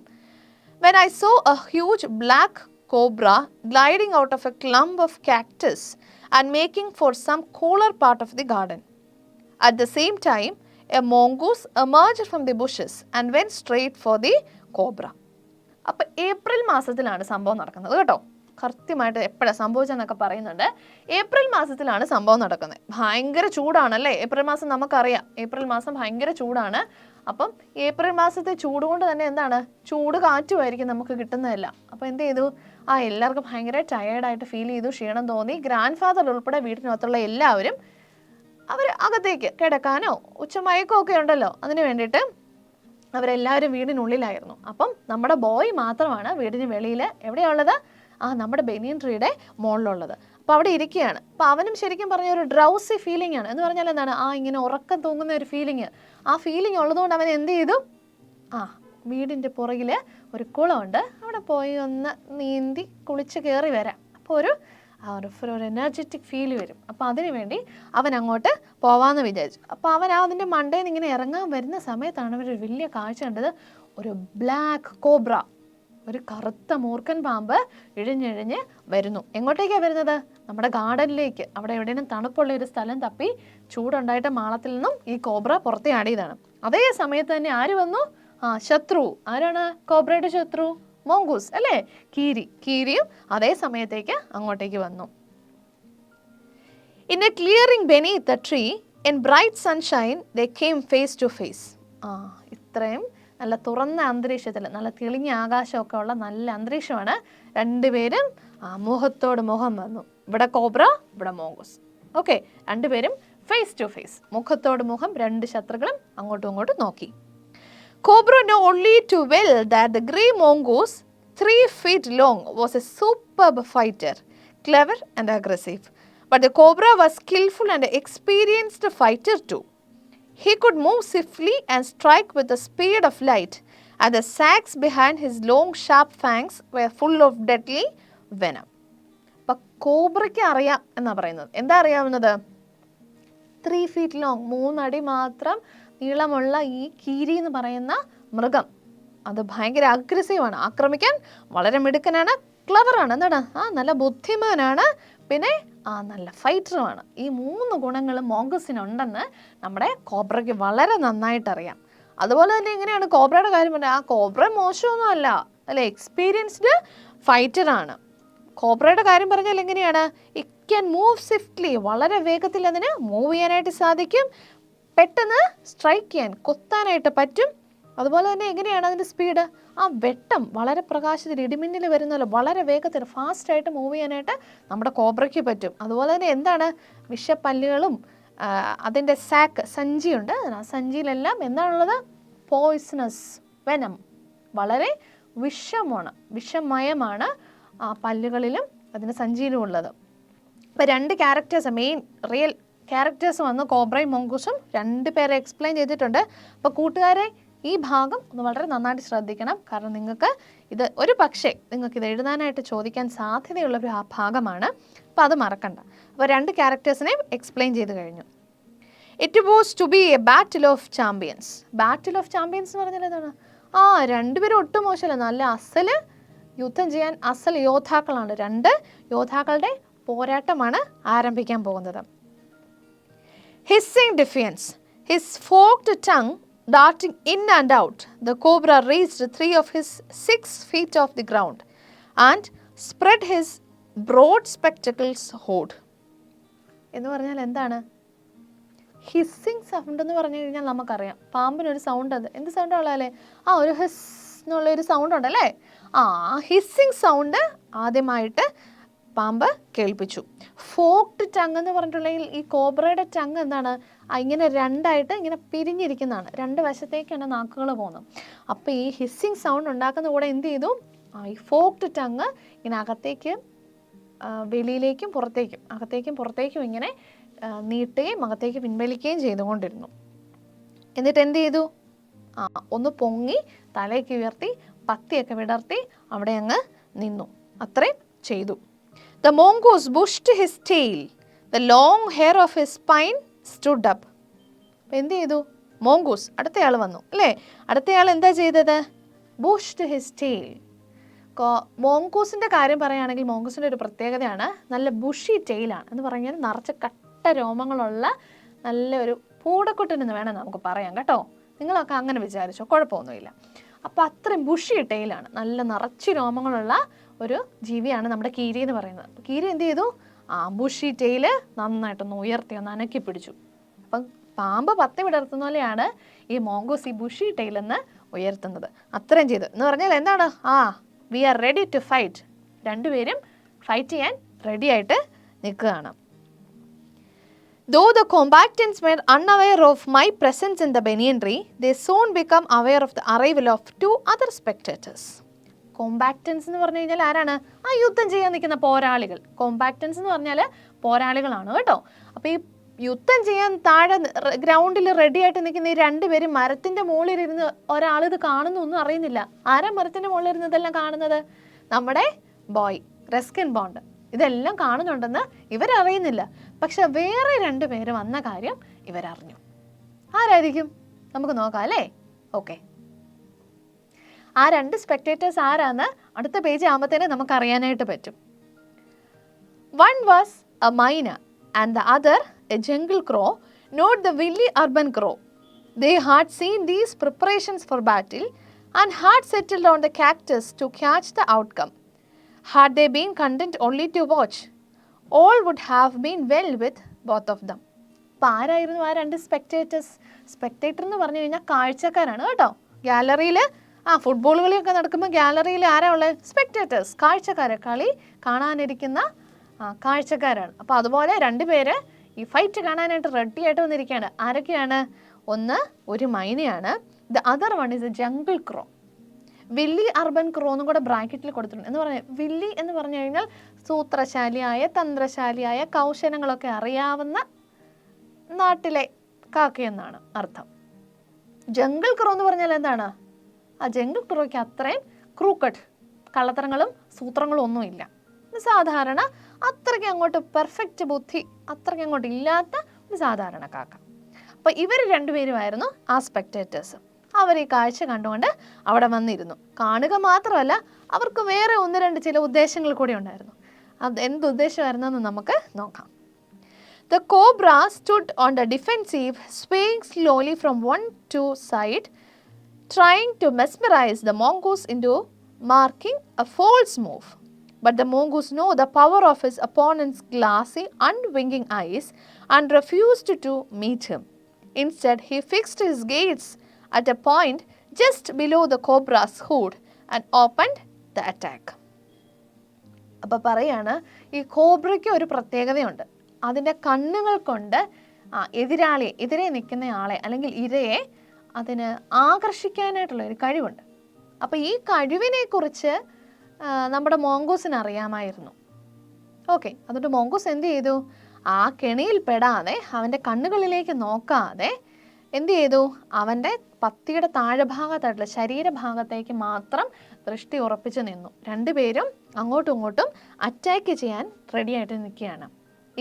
when I saw a huge black cobra gliding out of a clump of cactus and making for some cooler part of the garden. At the same time, a mongoose emerged from the bushes and went straight for the cobra. അപ്പോൾ April മാസത്തിലാണ് സംഭവം നടക്കുന്നത് കേട്ടോ. കൃത്യമായിട്ട് എപ്പോഴാണ് സംഭവിച്ചതെന്നൊക്കെ പറയുന്നുണ്ട്. April മാസത്തിലാണ് സംഭവം നടക്കുന്നത്. ഭയങ്കര ചൂടാണല്ലേ ഏപ്രിൽ മാസം, നമുക്കറിയാം ഏപ്രിൽ മാസം ഭയങ്കര ചൂടാണ്. അപ്പം ഏപ്രിൽ മാസത്തെ ചൂട് കൊണ്ട് തന്നെ എന്താണ്, ചൂട് കാറ്റുമായിരിക്കും നമുക്ക് കിട്ടുന്നതല്ല. അപ്പോൾ എന്ത് ചെയ്തു, എല്ലാവർക്കും ഭയങ്കര ടയേർഡായിട്ട് ഫീൽ ചെയ്തു, ക്ഷീണം തോന്നി. ഗ്രാൻഡ് ഫാദർ ഉൾപ്പെടെ വീട്ടിനകത്തുള്ള എല്ലാവരും അവർ അകത്തേക്ക് കിടക്കാനോ ഉച്ചമയക്കോ ഒക്കെ ഉണ്ടല്ലോ, അതിന് വേണ്ടിയിട്ട് അവരെല്ലാവരും വീടിനുള്ളിലായിരുന്നു. അപ്പം നമ്മുടെ ബോയ് മാത്രമാണ് വീടിന് വെളിയിൽ എവിടെയുള്ളത്, നമ്മുടെ ബനിയൻ ട്രീയുടെ മുകളിലുള്ളത്. അപ്പോൾ അവിടെ ഇരിക്കുകയാണ്. അപ്പോൾ അവനും ശരിക്കും പറഞ്ഞ ഒരു ഡ്രൗസി ഫീലിംഗ് ആണ്. എന്ന് പറഞ്ഞാൽ എന്താണ്, ഇങ്ങനെ ഉറക്കം തൂങ്ങുന്ന ഒരു ഫീലിംഗ്. ആ ഫീലിംഗ് ഉള്ളതുകൊണ്ട് അവൻ എന്ത് ചെയ്തു, വീടിൻ്റെ പുറകിൽ ഒരു കുളമുണ്ട്, അവിടെ പോയി ഒന്ന് നീന്തി കുളിച്ച് കയറി വരാം. അപ്പോൾ ഒരു എനർജറ്റിക് ഫീൽ വരും. അപ്പോൾ അതിനു വേണ്ടി അവൻ അങ്ങോട്ട് പോവാമെന്ന് വിചാരിച്ചു. അപ്പോൾ അവൻ അതിൻ്റെ മണ്ടയിൽ നിന്ന് ഇങ്ങനെ ഇറങ്ങാൻ വരുന്ന സമയത്താണ് അവരൊരു വലിയ കാഴ്ച കണ്ടത്. ഒരു ബ്ലാക്ക് കോബ്ര, ഒരു കറുത്ത മൂർഖൻ പാമ്പ് ഇഴഞ്ഞിഴഞ്ഞ് വരുന്നു. എങ്ങോട്ടേക്കാണ് വരുന്നത്, നമ്മുടെ ഗാർഡനിലേക്ക്. അവിടെ എവിടെയും തണുപ്പുള്ള ഒരു സ്ഥലം തപ്പി ചൂടുണ്ടായിട്ട് മാളത്തിൽ നിന്നും ഈ കോബ്ര പുറത്തെ ആടിയതാണ്. അതേ സമയത്ത് തന്നെ ആര് വന്നു, ശത്രു. ആരാണ് കോബ്രയുടെ ശത്രു, മോങ്കൂസ് അല്ലേ, കീരിയും അതേ സമയത്തേക്ക് അങ്ങോട്ടേക്ക് വന്നു. In a clearing beneath the tree, in bright sunshine, they came face to face. ഇത്രയും നല്ല തുറന്ന അന്തരീക്ഷത്തിൽ, നല്ല തെളിഞ്ഞ ആകാശമൊക്കെ ഉള്ള നല്ല അന്തരീക്ഷമാണ്. രണ്ടുപേരും മുഖത്തോട് മുഖം വന്നു. ഇവിടെ കോബ്ര, ഇവിടെ മോങ്കൂസ്. ഓക്കെ, രണ്ടുപേരും ഫേസ് ടു ഫേസ്, മുഖത്തോട് മുഖം. രണ്ട് ശത്രുക്കളും അങ്ങോട്ടും ഇങ്ങോട്ടും നോക്കി. Cobra knew only too well that the grey mongoose, 3 feet long, was a superb fighter, clever and aggressive. But the cobra was skillful and experienced fighter too. He could move swiftly and strike with the speed of light, and the sacs behind his long sharp fangs were full of deadly venom. അപ്പോൾ കോബ്രയ്ക്ക് അറിയാം എന്നാണ് പറയുന്നത്. എന്താ അറിയാവുന്നത്, 3 feet long, 3 അടി മാത്രം നീളമുള്ള ഈ കീരി എന്ന് പറയുന്ന മൃഗം അത് ഭയങ്കര അഗ്രസീവാണ്, ആക്രമിക്കാൻ വളരെ മിടുക്കനാണ്, ക്ലവറാണ്, എന്താണ് നല്ല ബുദ്ധിമാനാണ്, പിന്നെ നല്ല ഫൈറ്ററുമാണ്. ഈ 3 ഗുണങ്ങളും മോങ്കസിനുണ്ടെന്ന് നമ്മുടെ കോബ്രയ്ക്ക് വളരെ നന്നായിട്ട് അറിയാം. അതുപോലെ തന്നെ എങ്ങനെയാണ് കോബ്രയുടെ കാര്യം പറഞ്ഞാൽ, കോബ്ര മോശമൊന്നും അല്ല അല്ലേ, എക്സ്പീരിയൻസ്ഡ് ഫൈറ്ററാണ്. കോബ്രയുടെ കാര്യം പറഞ്ഞാൽ എങ്ങനെയാണ്, ഇറ്റ് ക്യാൻ മൂവ് സ്വിഫ്റ്റ്ലി, വളരെ വേഗത്തിൽ അതിന് മൂവ് ചെയ്യാനായിട്ട് സാധിക്കും, പെട്ടെന്ന് സ്ട്രൈക്ക് ചെയ്യാൻ, കൊത്താനായിട്ട് പറ്റും. അതുപോലെ തന്നെ എങ്ങനെയാണ് അതിൻ്റെ സ്പീഡ്, വെട്ടം വളരെ പ്രകാശത്തിൽ ഇടിമിന്നൽ വരുന്നല്ലോ, വളരെ വേഗത്തിൽ ഫാസ്റ്റായിട്ട് മൂവ് ചെയ്യാനായിട്ട് നമ്മുടെ കോബ്രയ്ക്ക് പറ്റും. അതുപോലെ തന്നെ എന്താണ്, വിഷപ്പല്ലുകളും അതിൻ്റെ സാക്ക്, സഞ്ചിയുണ്ട്, ആ സഞ്ചിയിലെല്ലാം എന്താണുള്ളത്, പോയിസണസ് വെനം, വളരെ വിഷമയമാണ് ആ പല്ലുകളിലും അതിൻ്റെ സഞ്ചിയിലും ഉള്ളത്. അപ്പോൾ 2 ക്യാരക്ടേഴ്സ്, മെയിൻ റിയൽ ക്യാരക്ടേഴ്സ് വന്ന് കോബ്രയും മോങ്കൂസും 2 പേരെ എക്സ്പ്ലെയിൻ ചെയ്തിട്ടുണ്ട്. അപ്പോൾ കൂട്ടുകാരെ ഈ ഭാഗം ഒന്ന് വളരെ നന്നായിട്ട് ശ്രദ്ധിക്കണം. കാരണം നിങ്ങൾക്ക് ഇത് ഒരു പക്ഷേ നിങ്ങൾക്കിത് എഴുതാനായിട്ട് ചോദിക്കാൻ സാധ്യതയുള്ളൊരു ഭാഗമാണ്. അപ്പോൾ അത് മറക്കണ്ട. അപ്പോൾ 2 ക്യാരക്ടേഴ്സിനെ എക്സ്പ്ലെയിൻ ചെയ്ത് കഴിഞ്ഞു. It was to be a battle of champions. Battle of champions എന്ന് പറഞ്ഞാൽ എന്താണ്, 2 പേരും ഒട്ടും മോശമല്ല, നല്ല അസല് യുദ്ധം ചെയ്യാൻ അസൽ യോദ്ധാക്കളാണ്. 2 യോദ്ധാക്കളുടെ പോരാട്ടമാണ് ആരംഭിക്കാൻ പോകുന്നത്. Hissing defiance, his forked tongue darting in and out, the cobra raised 3 of his 6 feet off the ground and spread his broad spectacles hood. എന്ന് പറഞ്ഞാൽ എന്താണ്, ഹിസ്സിങ് സൗണ്ട് എന്ന് പറഞ്ഞു കഴിഞ്ഞാൽ നമുക്കറിയാം പാമ്പിനൊരു സൗണ്ട്, അത് എന്ത് സൗണ്ട് ഉള്ളതല്ലേ, ഒരു ഹിസ് എന്നുള്ളൊരു സൗണ്ട് ഉണ്ടല്ലേ, ഹിസ്സിങ് സൗണ്ട് ആദ്യമായിട്ട് പാമ്പ് കേൾപ്പിച്ചു. ഫോക്ഡ് ടങ് എന്ന് പറഞ്ഞിട്ടുണ്ടെങ്കിൽ ഈ കോബ്രയുടെ ടങ് എന്താണ്, ഇങ്ങനെ 2ആയിട്ട് ഇങ്ങനെ പിരിഞ്ഞിരിക്കുന്നതാണ്, 2 വശത്തേക്കാണ് നാക്കുകൾ പോകുന്നത്. അപ്പോൾ ഈ ഹിസ്സിങ് സൗണ്ട് ഉണ്ടാക്കുന്ന കൂടെ എന്ത് ചെയ്തു, ഈ ഫോക്ഡ് ടങ് ഇങ്ങനെ അകത്തേക്ക് വെളിയിലേക്കും പുറത്തേക്കും, അകത്തേക്കും പുറത്തേക്കും ഇങ്ങനെ നീട്ടുകയും അകത്തേക്ക് പിൻവലിക്കുകയും ചെയ്തുകൊണ്ടിരുന്നു. എന്നിട്ട് എന്ത് ചെയ്തു? ഒന്ന് പൊങ്ങി തലയൊക്കെ ഉയർത്തി പത്തിയൊക്കെ വിടർത്തി അവിടെ അങ്ങ് നിന്നു. അത്രയും ചെയ്തു. The mongoose bushed his tail. The long hair of his spine stood up. അപ്പം എന്ത് ചെയ്തു? മോങ്കൂസ് അടുത്തയാൾ വന്നു അല്ലേ? അടുത്തയാൾ എന്താ ചെയ്തത്? Bushed his tail. മോങ്കൂസിൻ്റെ കാര്യം പറയുകയാണെങ്കിൽ മോങ്കൂസിൻ്റെ ഒരു പ്രത്യേകതയാണ് നല്ല ബുഷി ടെയിലാണ് എന്ന് പറഞ്ഞാൽ നിറച്ച് കട്ട രോമങ്ങളുള്ള നല്ലൊരു പൂടക്കുട്ടനെന്ന് വേണം നമുക്ക് പറയാം കേട്ടോ. നിങ്ങളൊക്കെ അങ്ങനെ വിചാരിച്ചോ, കുഴപ്പമൊന്നുമില്ല. അപ്പോൾ അത്രയും ബുഷി ടെയിലാണ്, നല്ല നിറച്ച് രോമങ്ങളുള്ള ഒരു ജീവിയാണ് നമ്മുടെ കീരി എന്ന് പറയുന്നത്. അപ്പോൾ കീരി എന്ത് ചെയ്തു? ബുഷി ടെയിൽ നന്നായിട്ടൊന്ന് ഉയർത്തി ഒന്ന് അനക്കി പിടിച്ചു. അപ്പം പാമ്പ് പത്തി വിടർത്തുന്ന പോലെയാണ് ഈ മോങ്കോസ് ഈ ബുഷി ടെയിലെന്ന് ഉയർത്തുന്നത്. അത്രയും ചെയ്തു എന്ന് പറഞ്ഞാൽ എന്താണ്? We are ready to fight. രണ്ടുപേരും ഫൈറ്റ് ചെയ്യാൻ റെഡി ആയിട്ട് നിൽക്കുകയാണ്. Though the combatants were unaware of my presence in the banyan tree, they soon become aware of the arrival of 2 other spectators. കോമ്പാക്റ്റൻസ് എന്ന് പറഞ്ഞു കഴിഞ്ഞാൽ ആരാണ്? യുദ്ധം ചെയ്യാൻ നിൽക്കുന്ന പോരാളികൾ. കോമ്പാക്റ്റൻസ് എന്ന് പറഞ്ഞാൽ പോരാളികളാണ് കേട്ടോ. അപ്പോൾ ഈ യുദ്ധം ചെയ്യാൻ താഴെ ഗ്രൗണ്ടിൽ റെഡി ആയിട്ട് നിൽക്കുന്ന ഈ രണ്ടുപേരും മരത്തിൻ്റെ മുകളിലിരുന്ന് ഒരാളിത് കാണുന്നൊന്നും അറിയുന്നില്ല. ആരാ മരത്തിൻ്റെ മുകളിലിരുന്ന് ഇതെല്ലാം കാണുന്നത്? നമ്മുടെ ബോയ് റസ്കിൻ ബോണ്ട് ഇതെല്ലാം കാണുന്നുണ്ടെന്ന് ഇവരറിയുന്നില്ല. പക്ഷെ വേറെ 2 പേര് വന്ന കാര്യം ഇവരറിഞ്ഞു. ആരായിരിക്കും? നമുക്ക് നോക്കാം അല്ലേ? ഓക്കെ, ആ 2 സ്പെക്ടേറ്റേഴ്സ് ആരാന്ന് അടുത്ത പേജ് ആകുമ്പോഴത്തേനെ നമുക്ക് അറിയാനായിട്ട് പറ്റും. One was a myna and the other a jungle crow, not the willy urban crow. They had seen these preparations for battle and had settled on the cactus to catch the outcome. Had they been content only to watch, all would have been well with both of them. അപ്പോൾ ആരായിരുന്നു ആ 2 spectators? Spectator എന്ന് പറഞ്ഞു കഴിഞ്ഞാൽ കാഴ്ചക്കാരാണ് കേട്ടോ. ഗാലറിയിൽ football കളിയൊക്കെ നടക്കുമ്പോൾ ഗാലറിയിൽ ആരാ ഉള്ളത്? സ്പെക്ടേറ്റേഴ്സ്, കാഴ്ചക്കാരെ, കളി കാണാനിരിക്കുന്ന കാഴ്ചക്കാരാണ്. അപ്പോൾ അതുപോലെ 2 പേര് ഈ ഫൈറ്റ് കാണാനായിട്ട് റെഡി ആയിട്ട് വന്നിരിക്കുകയാണ്. ആരൊക്കെയാണ്? ഒന്ന് ഒരു മൈനയാണ്. The other one is a jungle crow. വില്ലി അർബൻ ക്രോ എന്നും കൂടെ ബ്രാക്കറ്റിൽ കൊടുത്തിട്ടുണ്ട്. എന്ന് പറഞ്ഞാൽ വില്ലി എന്ന് പറഞ്ഞു കഴിഞ്ഞാൽ സൂത്രശാലിയായ, തന്ത്രശാലിയായ, കൗശലങ്ങളൊക്കെ അറിയാവുന്ന നാട്ടിലെ കാക്കയെന്നാണ് അർത്ഥം. ജംഗിൾ ക്രോ എന്ന് പറഞ്ഞാൽ എന്താണ്? ജംഗിൾ ക്രോയ്ക്ക് അത്രയും ക്രൂക്കട്ട് കള്ളത്തരങ്ങളും സൂത്രങ്ങളും ഒന്നുമില്ല. സാധാരണ അത്രയ്ക്ക് അങ്ങോട്ട് പെർഫെക്റ്റ് ബുദ്ധി അത്രയ്ക്ക് അങ്ങോട്ട് ഇല്ലാത്ത ഒരു സാധാരണ കാക്ക. അപ്പോൾ ഇവർ 2 പേരുമായിരുന്നു ആ സ്പെക്ടേറ്റേഴ്സ്. അവർ ഈ കാഴ്ച കണ്ടുകൊണ്ട് അവിടെ വന്നിരുന്നു. കാണുക മാത്രമല്ല, അവർക്ക് വേറെ 1-2 ചില ഉദ്ദേശങ്ങൾ കൂടി ഉണ്ടായിരുന്നു. അത് എന്ത് ഉദ്ദേശമായിരുന്നെന്ന് നമുക്ക് നോക്കാം. The cobra stood on the defensive, swaying slowly from one to side, trying to mesmerize the mongoose into marking a false move. But the mongoose knew the power of his opponent's glassy, unwinking eyes and refused to meet him. Instead, he fixed his gaze at a point just below the cobra's hood and opened the attack. അപ്പോൾ പറയാണ്, ഈ കോബ്രയ്ക്ക് ഒരു പ്രത്യേകതയുണ്ട്. അതിൻ്റെ കണ്ണുകൾ കൊണ്ട് എതിരെ നിൽക്കുന്ന ആളെ അല്ലെങ്കിൽ ഇരയെ അതിന് ആകർഷിക്കാനായിട്ടുള്ള ഒരു കഴിവുണ്ട്. അപ്പോൾ ഈ കഴിവിനെക്കുറിച്ച് നമ്മുടെ മോങ്കോസിന് അറിയാമായിരുന്നു. ഓക്കെ, അതുകൊണ്ട് മോങ്കോസ് എന്ത് ചെയ്തു? ആ കെണിയിൽ പെടാതെ അവൻ്റെ കണ്ണുകളിലേക്ക് നോക്കാതെ എന്ത് ചെയ്തു? അവൻ്റെ പത്തിയുടെ താഴെഭാഗത്തായിട്ടുള്ള ശരീരഭാഗത്തേക്ക് മാത്രം ദൃഷ്ടി ഉറപ്പിച്ച് നിന്നു. 2 പേരും അങ്ങോട്ടും ഇങ്ങോട്ടും അറ്റാക്ക് ചെയ്യാൻ റെഡിയായിട്ട് നിൽക്കുകയാണ്.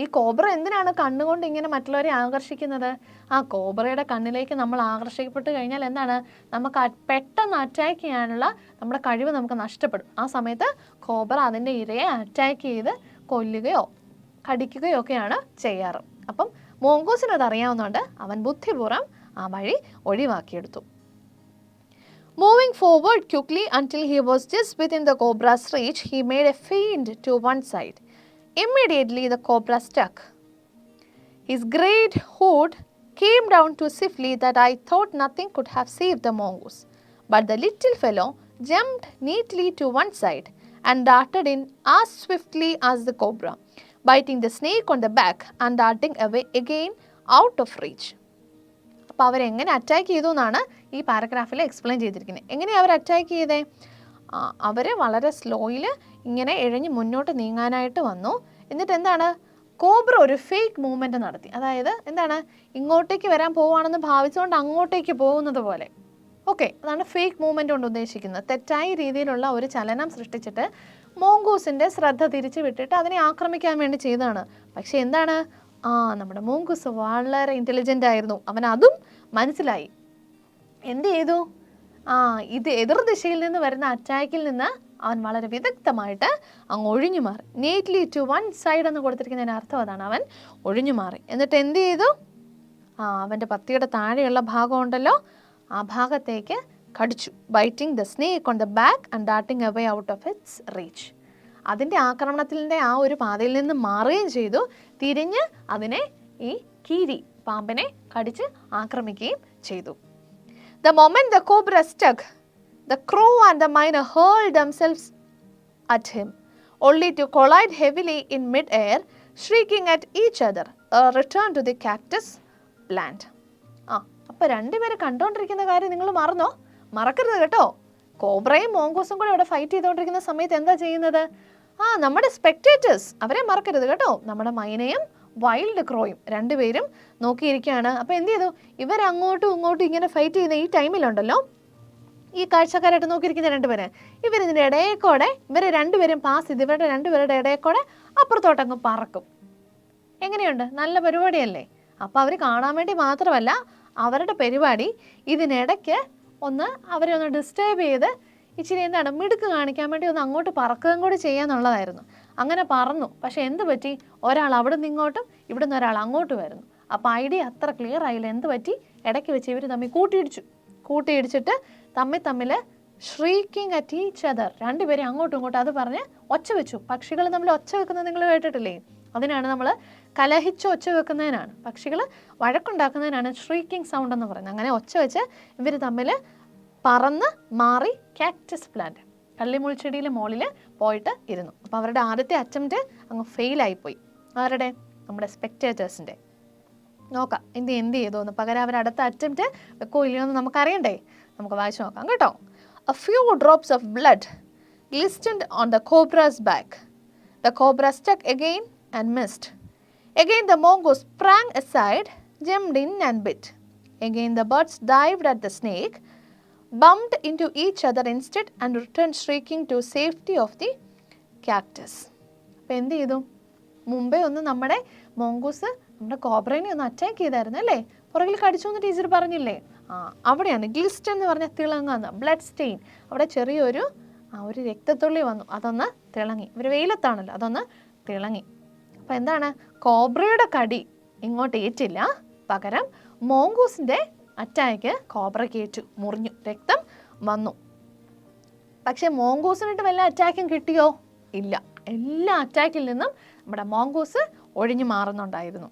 ഈ കോബ്ര എന്തിനാണ് കണ്ണുകൊണ്ട് ഇങ്ങനെ മറ്റുള്ളവരെ ആകർഷിക്കുന്നത്? ആ കോബ്രയുടെ കണ്ണിലേക്ക് നമ്മൾ ആകർഷിക്കപ്പെട്ട് കഴിഞ്ഞാൽ എന്താണ്? നമുക്ക് പെട്ടെന്ന് അറ്റാക്ക് ചെയ്യാനുള്ള നമ്മുടെ കഴിവ് നമുക്ക് നഷ്ടപ്പെടും. ആ സമയത്ത് കോബ്ര അതിൻ്റെ ഇരയെ അറ്റാക്ക് ചെയ്ത് കൊല്ലുകയോ കടിക്കുകയോ ഒക്കെയാണ് ചെയ്യാറ്. അപ്പം മോങ്കോസിന് അത് അറിയാവുന്നതുകൊണ്ട് അവൻ ബുദ്ധിപൂർവ്വം ആ വഴി ഒഴിവാക്കിയെടുത്തു. Moving forward quickly until he was just within the cobra's reach, he made a feint to one side. Immediately the cobra struck. His great hood came down so swiftly that I thought nothing could have saved the mongoose. But the little fellow jumped neatly to one side and darted in as swiftly as the cobra, biting the snake on the back and darting away again out of reach. അപ്പോൾ അവരെങ്ങനെ attack ചെയ്തു എന്നാണ് ഈ പാരഗ്രാഫിൽ explain ചെയ്തിരിക്കുന്നത്. എങ്ങനെയാണ് അവർ attack ചെയ്തത്? അവർ വളരെ സ്ലോയിൽ ഇങ്ങനെ ഇഴഞ്ഞ് മുന്നോട്ട് നീങ്ങാനായിട്ട് വന്നു. എന്നിട്ട് എന്താണ്, കോബ്ര ഒരു ഫേക്ക് മൂവ്മെൻറ്റ് നടത്തി. അതായത് എന്താണ്, ഇങ്ങോട്ടേക്ക് വരാൻ പോവുകയാണെന്ന് ഭാവിച്ചുകൊണ്ട് അങ്ങോട്ടേക്ക് പോകുന്നത് പോലെ. ഓക്കെ, അതാണ് ഫേക്ക് മൂവ്മെൻറ്റ് കൊണ്ട് ഉദ്ദേശിക്കുന്നത്. തെറ്റായ രീതിയിലുള്ള ഒരു ചലനം സൃഷ്ടിച്ചിട്ട് മോങ്കൂസിൻ്റെ ശ്രദ്ധ തിരിച്ചു വിട്ടിട്ട് അതിനെ ആക്രമിക്കാൻ വേണ്ടി ചെയ്തതാണ്. പക്ഷേ എന്താണ്, നമ്മുടെ മോങ്കൂസ് വളരെ ഇൻ്റലിജൻ്റ് ആയിരുന്നു. അവൻ അതും മനസ്സിലായി. എന്ത് ചെയ്തു, ഇത് എതിർ ദിശയിൽ നിന്ന് വരുന്ന അറ്റാക്കിൽ നിന്ന് അവൻ വളരെ വിദഗ്ധമായിട്ട് അങ്ങ് ഒഴിഞ്ഞു മാറി. നീറ്റ്ലി ടു വൺ സൈഡ് എന്ന് കൊടുത്തിരിക്കുന്നതിൻ്റെ അർത്ഥം അതാണ്, അവൻ ഒഴിഞ്ഞു മാറി. എന്നിട്ട് എന്ത് ചെയ്തു, അവൻ്റെ പത്തിയുടെ താഴെയുള്ള ഭാഗം ഉണ്ടല്ലോ, ആ ഭാഗത്തേക്ക് കടിച്ചു. Biting the snake on the back and darting away out of its reach. അതിൻ്റെ ആക്രമണത്തിൻ്റെ ആ ഒരു പാതയിൽ നിന്ന് മാറുകയും ചെയ്തു. തിരിഞ്ഞ് അതിനെ, ഈ കീരി പാമ്പിനെ കടിച്ച് ആക്രമിക്കുകയും ചെയ്തു. The moment the cobra struck, the crow and the myna hurled themselves at him, only to collide heavily in mid-air, shrieking at each other. A return to the cactus plant. അപ്പോൾ രണ്ടുപേരും കണ്ടുകൊണ്ടിരിക്കുന്ന കാര്യം നിങ്ങൾ മറക്കരുത് കേട്ടോ. കോബ്രയും മോങ്കൂസും കൂടെ ഇവിടെ ഫൈറ്റ് ചെയ്തുകൊണ്ടിരിക്കുന്ന സമയത്ത് എന്താ ചെയ്യുന്നത്, നമ്മുടെ സ്പെക്ടേറ്റേഴ്സ് അവരെ മറക്കരുത് കേട്ടോ. നമ്മുടെ മൈനയും വൈൽഡ് ക്രോയും രണ്ടുപേരും നോക്കിയിരിക്കുകയാണ്. അപ്പോൾ എന്ത് ചെയ്തു, ഇവരങ്ങോട്ടും ഇങ്ങോട്ടും ഇങ്ങനെ ഫൈറ്റ് ചെയ്യുന്ന ഈ ടൈമിലുണ്ടല്ലോ, ഈ കാഴ്ചക്കാരായിട്ട് നോക്കിയിരിക്കുന്ന രണ്ടുപേരെ ഇവരിതിൻ്റെ ഇടയേക്കൂടെ, ഇവരെ രണ്ടുപേരും പാസ് ചെയ്ത് ഇവരുടെ രണ്ടുപേരുടെ ഇടയേക്കൂടെ അപ്പുറത്തോട്ടങ്ങ് പറക്കും. എങ്ങനെയുണ്ട്, നല്ല പരിപാടിയല്ലേ? അപ്പോൾ അവർ കാണാൻ വേണ്ടി മാത്രമല്ല, അവരുടെ പരിപാടി ഇതിനിടയ്ക്ക് അവരെ ഒന്ന് ഡിസ്റ്റർബ് ചെയ്ത് ഇച്ചിരി എന്താണ് മിടുക്ക് കാണിക്കാൻ വേണ്ടി അങ്ങോട്ട് പറക്കുകയും കൂടി ചെയ്യാന്നുള്ളതായിരുന്നു. അങ്ങനെ പറന്നു. പക്ഷേ എന്ത് പറ്റി, ഒരാൾ അവിടെ നിന്ന് ഇങ്ങോട്ടും ഇവിടെ നിന്ന് ഒരാൾ അങ്ങോട്ട് വരുന്നു. അപ്പോൾ ഐഡിയ അത്ര ക്ലിയർ ആയില്ല. എന്ത് പറ്റി, ഇടയ്ക്ക് വെച്ച് ഇവർ തമ്മിൽ കൂട്ടിയിടിച്ചിട്ട് തമ്മിൽ ഷ്രീക്കിങ് അറ്റ് ഈച്ച് അതർ, രണ്ടുപേരും അങ്ങോട്ടും ഇങ്ങോട്ടും അത് പറഞ്ഞ് ഒച്ച വെച്ചു. പക്ഷികൾ തമ്മിൽ ഒച്ച വെക്കുന്നത് നിങ്ങൾ കേട്ടിട്ടില്ലേ? അതിനാണ് നമ്മൾ കലഹിച്ച് ഒച്ച വെക്കുന്നതിനാണ്, പക്ഷികൾ വഴക്കുണ്ടാക്കുന്നതിനാണ് ഷ്രീക്കിംഗ് സൗണ്ട് എന്ന് പറയുന്നത്. അങ്ങനെ ഒച്ച വെച്ച് ഇവർ തമ്മിൽ പറന്ന് മാറി കാക്ടസ് പ്ലാന്റ്, കള്ളിമുൾച്ചെടിയിലെ മുകളിൽ പോയിട്ട് ഇരുന്നു. അപ്പോൾ അവരുടെ ആദ്യത്തെ അറ്റംപ്റ്റ് അങ്ങ് ഫെയിലായിപ്പോയി. ആരുടെ, നമ്മുടെ സ്പെക്ടേറ്റേഴ്സിൻ്റെ. നോക്കാം എന്ത് ചെയ്തു എന്ന്. പകരം അവർ അടുത്ത അറ്റംപ്റ്റ് വെക്കോ ഇല്ലയോ എന്ന് നമുക്കറിയണ്ടേ, നമുക്ക് വായിച്ചു നോക്കാം കേട്ടോ. A few drops of blood glistened on the cobra's back. The cobra struck again and missed. Again the mongoose sprang aside, jumped in and bit. Again the birds dived at the snake, bumped into each other instead and returned shrieking to safety of the cactus. അപ്പോൾ എന്ത് ചെയ്തു, മുമ്പേ നമ്മുടെ മോങ്കൂസ് നമ്മുടെ കോബ്രേനെ attack ചെയ്തായിരുന്നു അല്ലേ, പുറകിൽ കടിച്ചു എന്ന് ടീച്ചർ പറഞ്ഞില്ലേ? അവിടെയാണ് ഗ്ലിസ്റ്റൻ എന്ന് പറഞ്ഞാൽ തിളങ്ങുന്ന, ബ്ലഡ് സ്റ്റെയിൻ. അവിടെ ചെറിയൊരു ഒരു രക്തത്തുള്ളി വന്നു, അതൊന്ന് തിളങ്ങി. ഇവർ വെയിലത്താണല്ലോ, അതൊന്ന് തിളങ്ങി. അപ്പോൾ എന്താണ്, കോബ്രയുടെ കടി ഇങ്ങോട്ട് ഏറ്റില്ല, പകരം മോങ്കൂസിൻ്റെ അറ്റാക്ക് കോബ്രയ്ക്ക് ഏറ്റു, മുറിഞ്ഞു, രക്തം വന്നു. പക്ഷേ മോങ്കൂസിനിട്ട് വല്ല അറ്റാക്കും കിട്ടിയോ? ഇല്ല. എല്ലാ അറ്റാക്കിൽ നിന്നും നമ്മുടെ മോങ്കൂസ് ഒഴിഞ്ഞു മാറുന്നുണ്ടായിരുന്നു.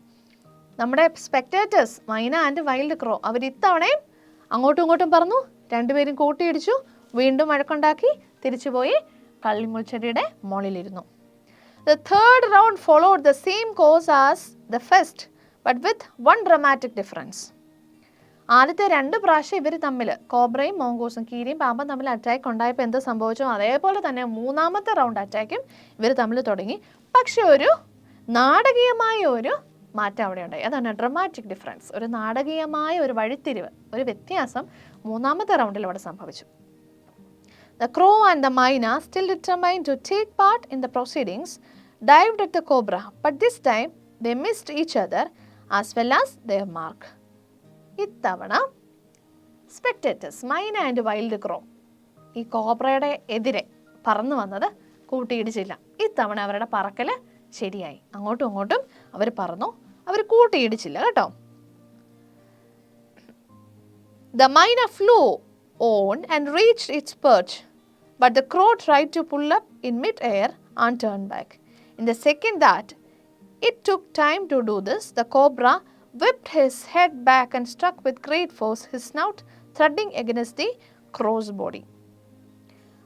നമ്മുടെ സ്പെക്ടേറ്റേഴ്സ് മൈന ആൻഡ് വൈൽഡ് ക്രോ അവർ ഇത്തവണയും അങ്ങോട്ടും ഇങ്ങോട്ടും പറന്നു, രണ്ടുപേരും കൂട്ടിയിടിച്ചു, വീണ്ടും വഴക്കുണ്ടാക്കി തിരിച്ചുപോയി കള്ളിമുൾച്ചെടിയുടെ മുകളിലിരുന്നു. The third round followed the same course as the first, but with one dramatic difference. ആദ്യത്തെ 2 പ്രാവശ്യം ഇവർ തമ്മിൽ, കോബ്രയും മോങ്കൂസും കീരിയും പാമ്പും തമ്മിൽ അറ്റാക്ക് ഉണ്ടായപ്പോൾ എന്ത് സംഭവിച്ചോ അതേപോലെ തന്നെ മൂന്നാമത്തെ റൗണ്ട് അറ്റാക്കും ഇവർ തമ്മിൽ തുടങ്ങി. പക്ഷെ ഒരു നാടകീയമായ ഒരു മാറ്റം അവിടെ ഉണ്ടായി. അതാണ് ഡ്രമാറ്റിക് ഡിഫറൻസ്. ഒരു നാടകീയമായ ഒരു വഴിത്തിരിവ്, ഒരു വ്യത്യാസം മൂന്നാമത്തെ റൗണ്ടിൽ അവിടെ സംഭവിച്ചു. The crow and the myna, still determined to take part in the proceedings, dived at the cobra, but this time they missed each other as well as their mark. ഇത്തവണ സ്പെക്ടേറ്റേഴ്സ് മൈന ആൻഡ് വൈൽഡ് ക്രോ ഈ കോബ്രയുടെ എതിരെ പറന്നു വന്നത് കൂട്ടിയിടിച്ചില്ല. ഇത്തവണ അവരുടെ പറക്കൽ ശരിയായി, അങ്ങോട്ടും ഇങ്ങോട്ടും അവർ പറന്നു, അവർ കൂട്ടിയിടിച്ചില്ല കേട്ടോ. The myna flew on and reached its perch, but the crow tried to pull up in mid-air and turn back. In the second that it took time to do this, the cobra whipped his head back and struck with great force, his snout threading against the crow's body.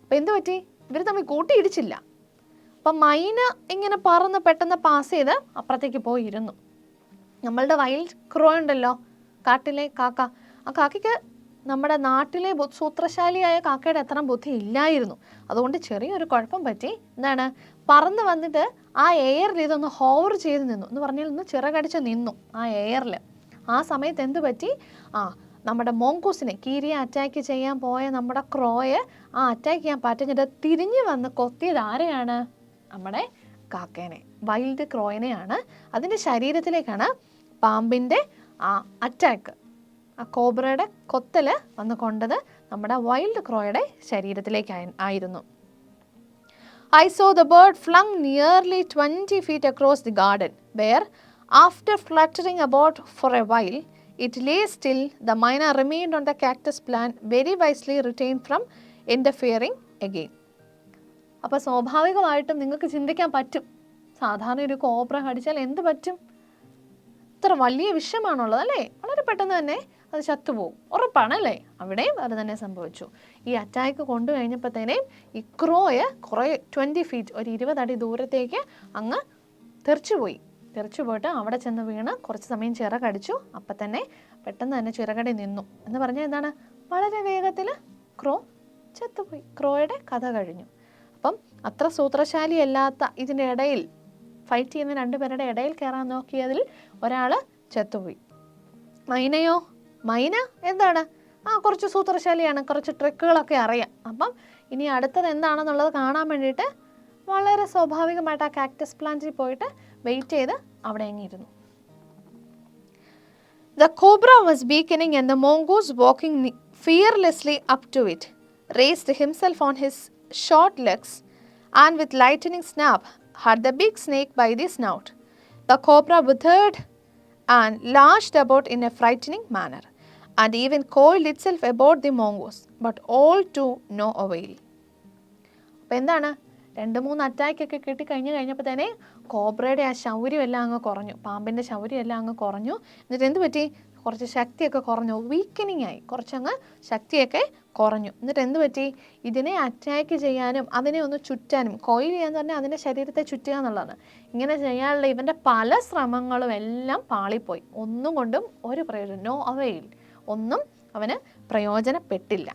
അപ്പോൾ എന്ത് പറ്റി, ഇവർ തമ്മിൽ കൂട്ടിയിടിച്ചില്ല. അപ്പം മൈന ഇങ്ങനെ പറന്ന് പെട്ടെന്ന് പാസ് ചെയ്ത് അപ്പുറത്തേക്ക് പോയിരുന്നു. നമ്മളുടെ വൈൽഡ് ക്രോ ഉണ്ടല്ലോ, കാട്ടിലെ കാക്ക, ആ കാക്കയ്ക്ക് നമ്മുടെ നാട്ടിലെ സൂത്രശാലിയായ കാക്കയുടെ അത്ര ബുദ്ധി ഇല്ലായിരുന്നു. അതുകൊണ്ട് ചെറിയൊരു കുഴപ്പം പറ്റി. എന്താണ്, പറന്ന് വന്നിട്ട് ആ എയറിൽ ഇതൊന്ന് ഹോവർ ചെയ്ത് നിന്നു എന്ന് പറഞ്ഞാൽ ഒന്ന് ചിറകടിച്ച് നിന്നു ആ എയറിൽ. ആ സമയത്ത് എന്ത് പറ്റി, നമ്മുടെ മോങ്കൂസിനെ, കീരിയെ അറ്റാക്ക് ചെയ്യാൻ പോയ നമ്മുടെ ക്രോയെ അറ്റാക്ക് ചെയ്യാൻ പറ്റുന്നിട്ട് തിരിഞ്ഞു വന്ന് കൊത്തിയത് ആരെയാണ്? നമ്മുടെ കാക്കേനെ, വൈൽഡ് ക്രോയിനെയാണ്. അതിൻ്റെ ശരീരത്തിലേക്കാണ് പാമ്പിൻ്റെ അറ്റാക്ക്, കോബ്രയുടെ കൊത്തൽ വന്ന് കൊണ്ടത് നമ്മുടെ വൈൽഡ് ക്രോയുടെ ശരീരത്തിലേക്ക് ആയിരുന്നു. I saw the bird flung nearly 20 feet across the garden, where, after fluttering about for a while, it lay still. The myna remained on the cactus plant, very wisely retained from interfering again. അപ്പോൾ സ്വാഭാവികമായിട്ടും നിങ്ങൾക്ക് ചിന്തിക്കാൻ പറ്റും, സാധാരണ ഒരു cobra കടിച്ചാൽ എന്ത് പറ്റും? ഇത്ര വലിയ വിഷമാണുള്ളത് അല്ലേ, വളരെ പെട്ടെന്ന് തന്നെ അത് ചത്തുപോകും, ഉറപ്പാണല്ലേ? അവിടെയും അത് തന്നെ സംഭവിച്ചു. ഈ അറ്റാക്ക് കൊണ്ടു കഴിഞ്ഞപ്പോഴത്തേനേയും ഈ ക്രോയ് കുറേ 20 feet, ഒരു 20 അടി ദൂരത്തേക്ക് അങ്ങ് തെറിച്ചു പോയിട്ട് അവിടെ ചെന്ന് വീണ് കുറച്ച് സമയം ചിറകടിച്ചു. അപ്പം തന്നെ പെട്ടെന്ന് തന്നെ ചിറകടി നിന്നു എന്ന് പറഞ്ഞാൽ എന്താണ്, വളരെ വേഗത്തിൽ ക്രോ ചത്തുപോയി. ക്രോയുടെ കഥ കഴിഞ്ഞു. അപ്പം അത്ര സൂത്രശാലിയല്ലാത്ത ഇതിൻ്റെ ഇടയിൽ ഫൈറ്റ് ചെയ്യുന്ന 2 പേരുടെ ഇടയിൽ കയറാൻ നോക്കിയതിൽ ഒരാൾ ചത്തുപോയി. മൈനയോ, മൈന എന്താണ്, കുറച്ച് സൂത്രശാലിയാണ്, കുറച്ച് ട്രിക്കുകളൊക്കെ അറിയാം. അപ്പം ഇനി അടുത്തത് എന്താണെന്നുള്ളത് കാണാൻ വേണ്ടിയിട്ട് വളരെ സ്വാഭാവികമായിട്ട് ആ കാക്ടസ് പ്ലാന്റിൽ പോയിട്ട് വെയിറ്റ് ചെയ്ത് അവിടെ എങ്ങിയിരുന്നു. The cobra was beaconing and the mongoose, walking fearlessly up to it, raised himself on his short legs and with lightning snap had the big snake by the snout. The cobra withered and lashed about in a frightening manner, and even coiled itself about the mongoose, but all to no avail. അപ്പോൾ എന്താണ്, 2-3 അറ്റാക്കൊക്കെ കഴിഞ്ഞപ്പോൾ തന്നെ കോബ്രയുടെ ആ ശൗര്യമെല്ലാം അങ്ങ് കുറഞ്ഞു, പാമ്പിൻ്റെ ശൗര്യമെല്ലാം അങ്ങ് കുറഞ്ഞു. എന്നിട്ട് എന്ത് പറ്റി, കുറച്ച് ശക്തിയൊക്കെ കുറഞ്ഞു, വീക്കനിങ് ആയി, കുറച്ചങ്ങ് ശക്തിയൊക്കെ കുറഞ്ഞു. എന്നിട്ട് എന്ത് പറ്റി, ഇതിനെ അറ്റാക്ക് ചെയ്യാനും അതിനെ ഒന്ന് ചുറ്റാനും, കോയിൽ ചെയ്യാന്ന് പറഞ്ഞാൽ അതിൻ്റെ ശരീരത്തെ ചുറ്റുക എന്നുള്ളതാണ്. ഇങ്ങനെ ചെയ്യാനുള്ള ഇവൻ്റെ പല ശ്രമങ്ങളും എല്ലാം പാളിപ്പോയി. ഒന്നും കൊണ്ടും ഒരു പ്രയോജനം, നോ അവെയിൽ, ഒന്നും അവന് പ്രയോജനപ്പെട്ടില്ല.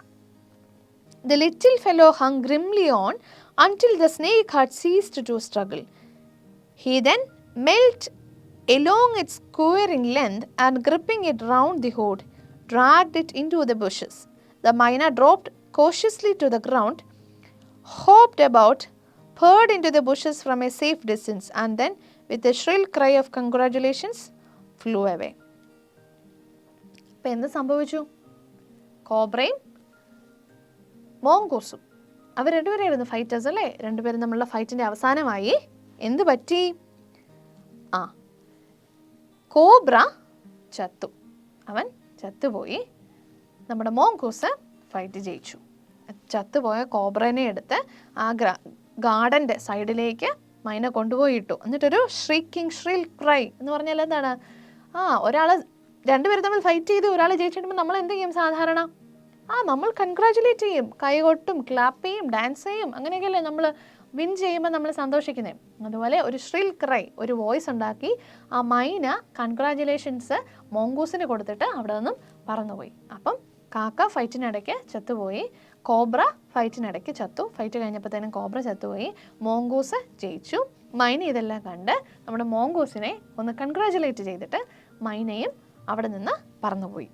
The little fellow hung grimly on until the snake had ceased to struggle. He then knelt along its quivering length and, gripping it round the hood, dragged it into the bushes. The myna dropped cautiously to the ground, hopped about, purred into the bushes from a safe distance, and then, with a shrill cry of congratulations, flew away. അപ്പോൾ എന്ത് സംഭവിച്ചു, കോബ്രയും മോങ്കൂസും അവർ 2 പേരായിരുന്നു fighters അല്ലേ, 2 പേരും തമ്മിലുള്ള ഫൈറ്റിൻ്റെ അവസാനമായി എന്ത് പറ്റി, കോബ്ര ചത്തു, അവൻ ചത്തുപോയി. നമ്മുടെ മോങ്കൂസ് ഫൈറ്റ് ജയിച്ചു. ചത്തുപോയ കോബ്രനെ എടുത്ത് ആ ഗാർഡൻ്റെ സൈഡിലേക്ക് മൈന കൊണ്ടുപോയി ഇട്ടു. എന്നിട്ടൊരു ഷ്രിൽ ക്രൈ എന്ന് പറഞ്ഞാൽ എന്താണ്, ഒരാൾ 2 പേര് തമ്മിൽ ഫൈറ്റ് ചെയ്ത് ഒരാൾ ജയിച്ചിട്ടുമ്പോൾ നമ്മൾ എന്ത് ചെയ്യും സാധാരണ, നമ്മൾ കൺഗ്രാജുലേറ്റ് ചെയ്യും, കൈകൊട്ടും, ക്ലാപ്പ് ചെയ്യും, ഡാൻസ് ചെയ്യും, അങ്ങനെയൊക്കെയല്ലേ നമ്മൾ വിൻ ചെയ്യുമ്പോൾ നമ്മൾ സന്തോഷിക്കുന്നത്. അതുപോലെ ഒരു ഷ്രിൽ ക്രൈ, ഒരു വോയിസ് ഉണ്ടാക്കി ആ മൈന കൺഗ്രാജുലേഷൻസ് മോങ്കൂസിന് കൊടുത്തിട്ട് അവിടെ നിന്നും പറന്നുപോയി. അപ്പം കാക്ക ഫൈറ്റിനിടയ്ക്ക് ചത്തുപോയി, കോബ്ര ഫൈറ്റിനിടയ്ക്ക് ചത്തു. ഫൈറ്റ് കഴിഞ്ഞപ്പോഴത്തേനും കോബ്ര ചത്തുപോയി, മോങ്കൂസ് ജയിച്ചു. മൈന ഇതെല്ലാം കണ്ട് നമ്മുടെ മോങ്കൂസിനെ ഒന്ന് കൺഗ്രാജുലേറ്റ് ചെയ്തിട്ട് മൈനയും അവിടെ നിന്ന് പറന്നുപോയി.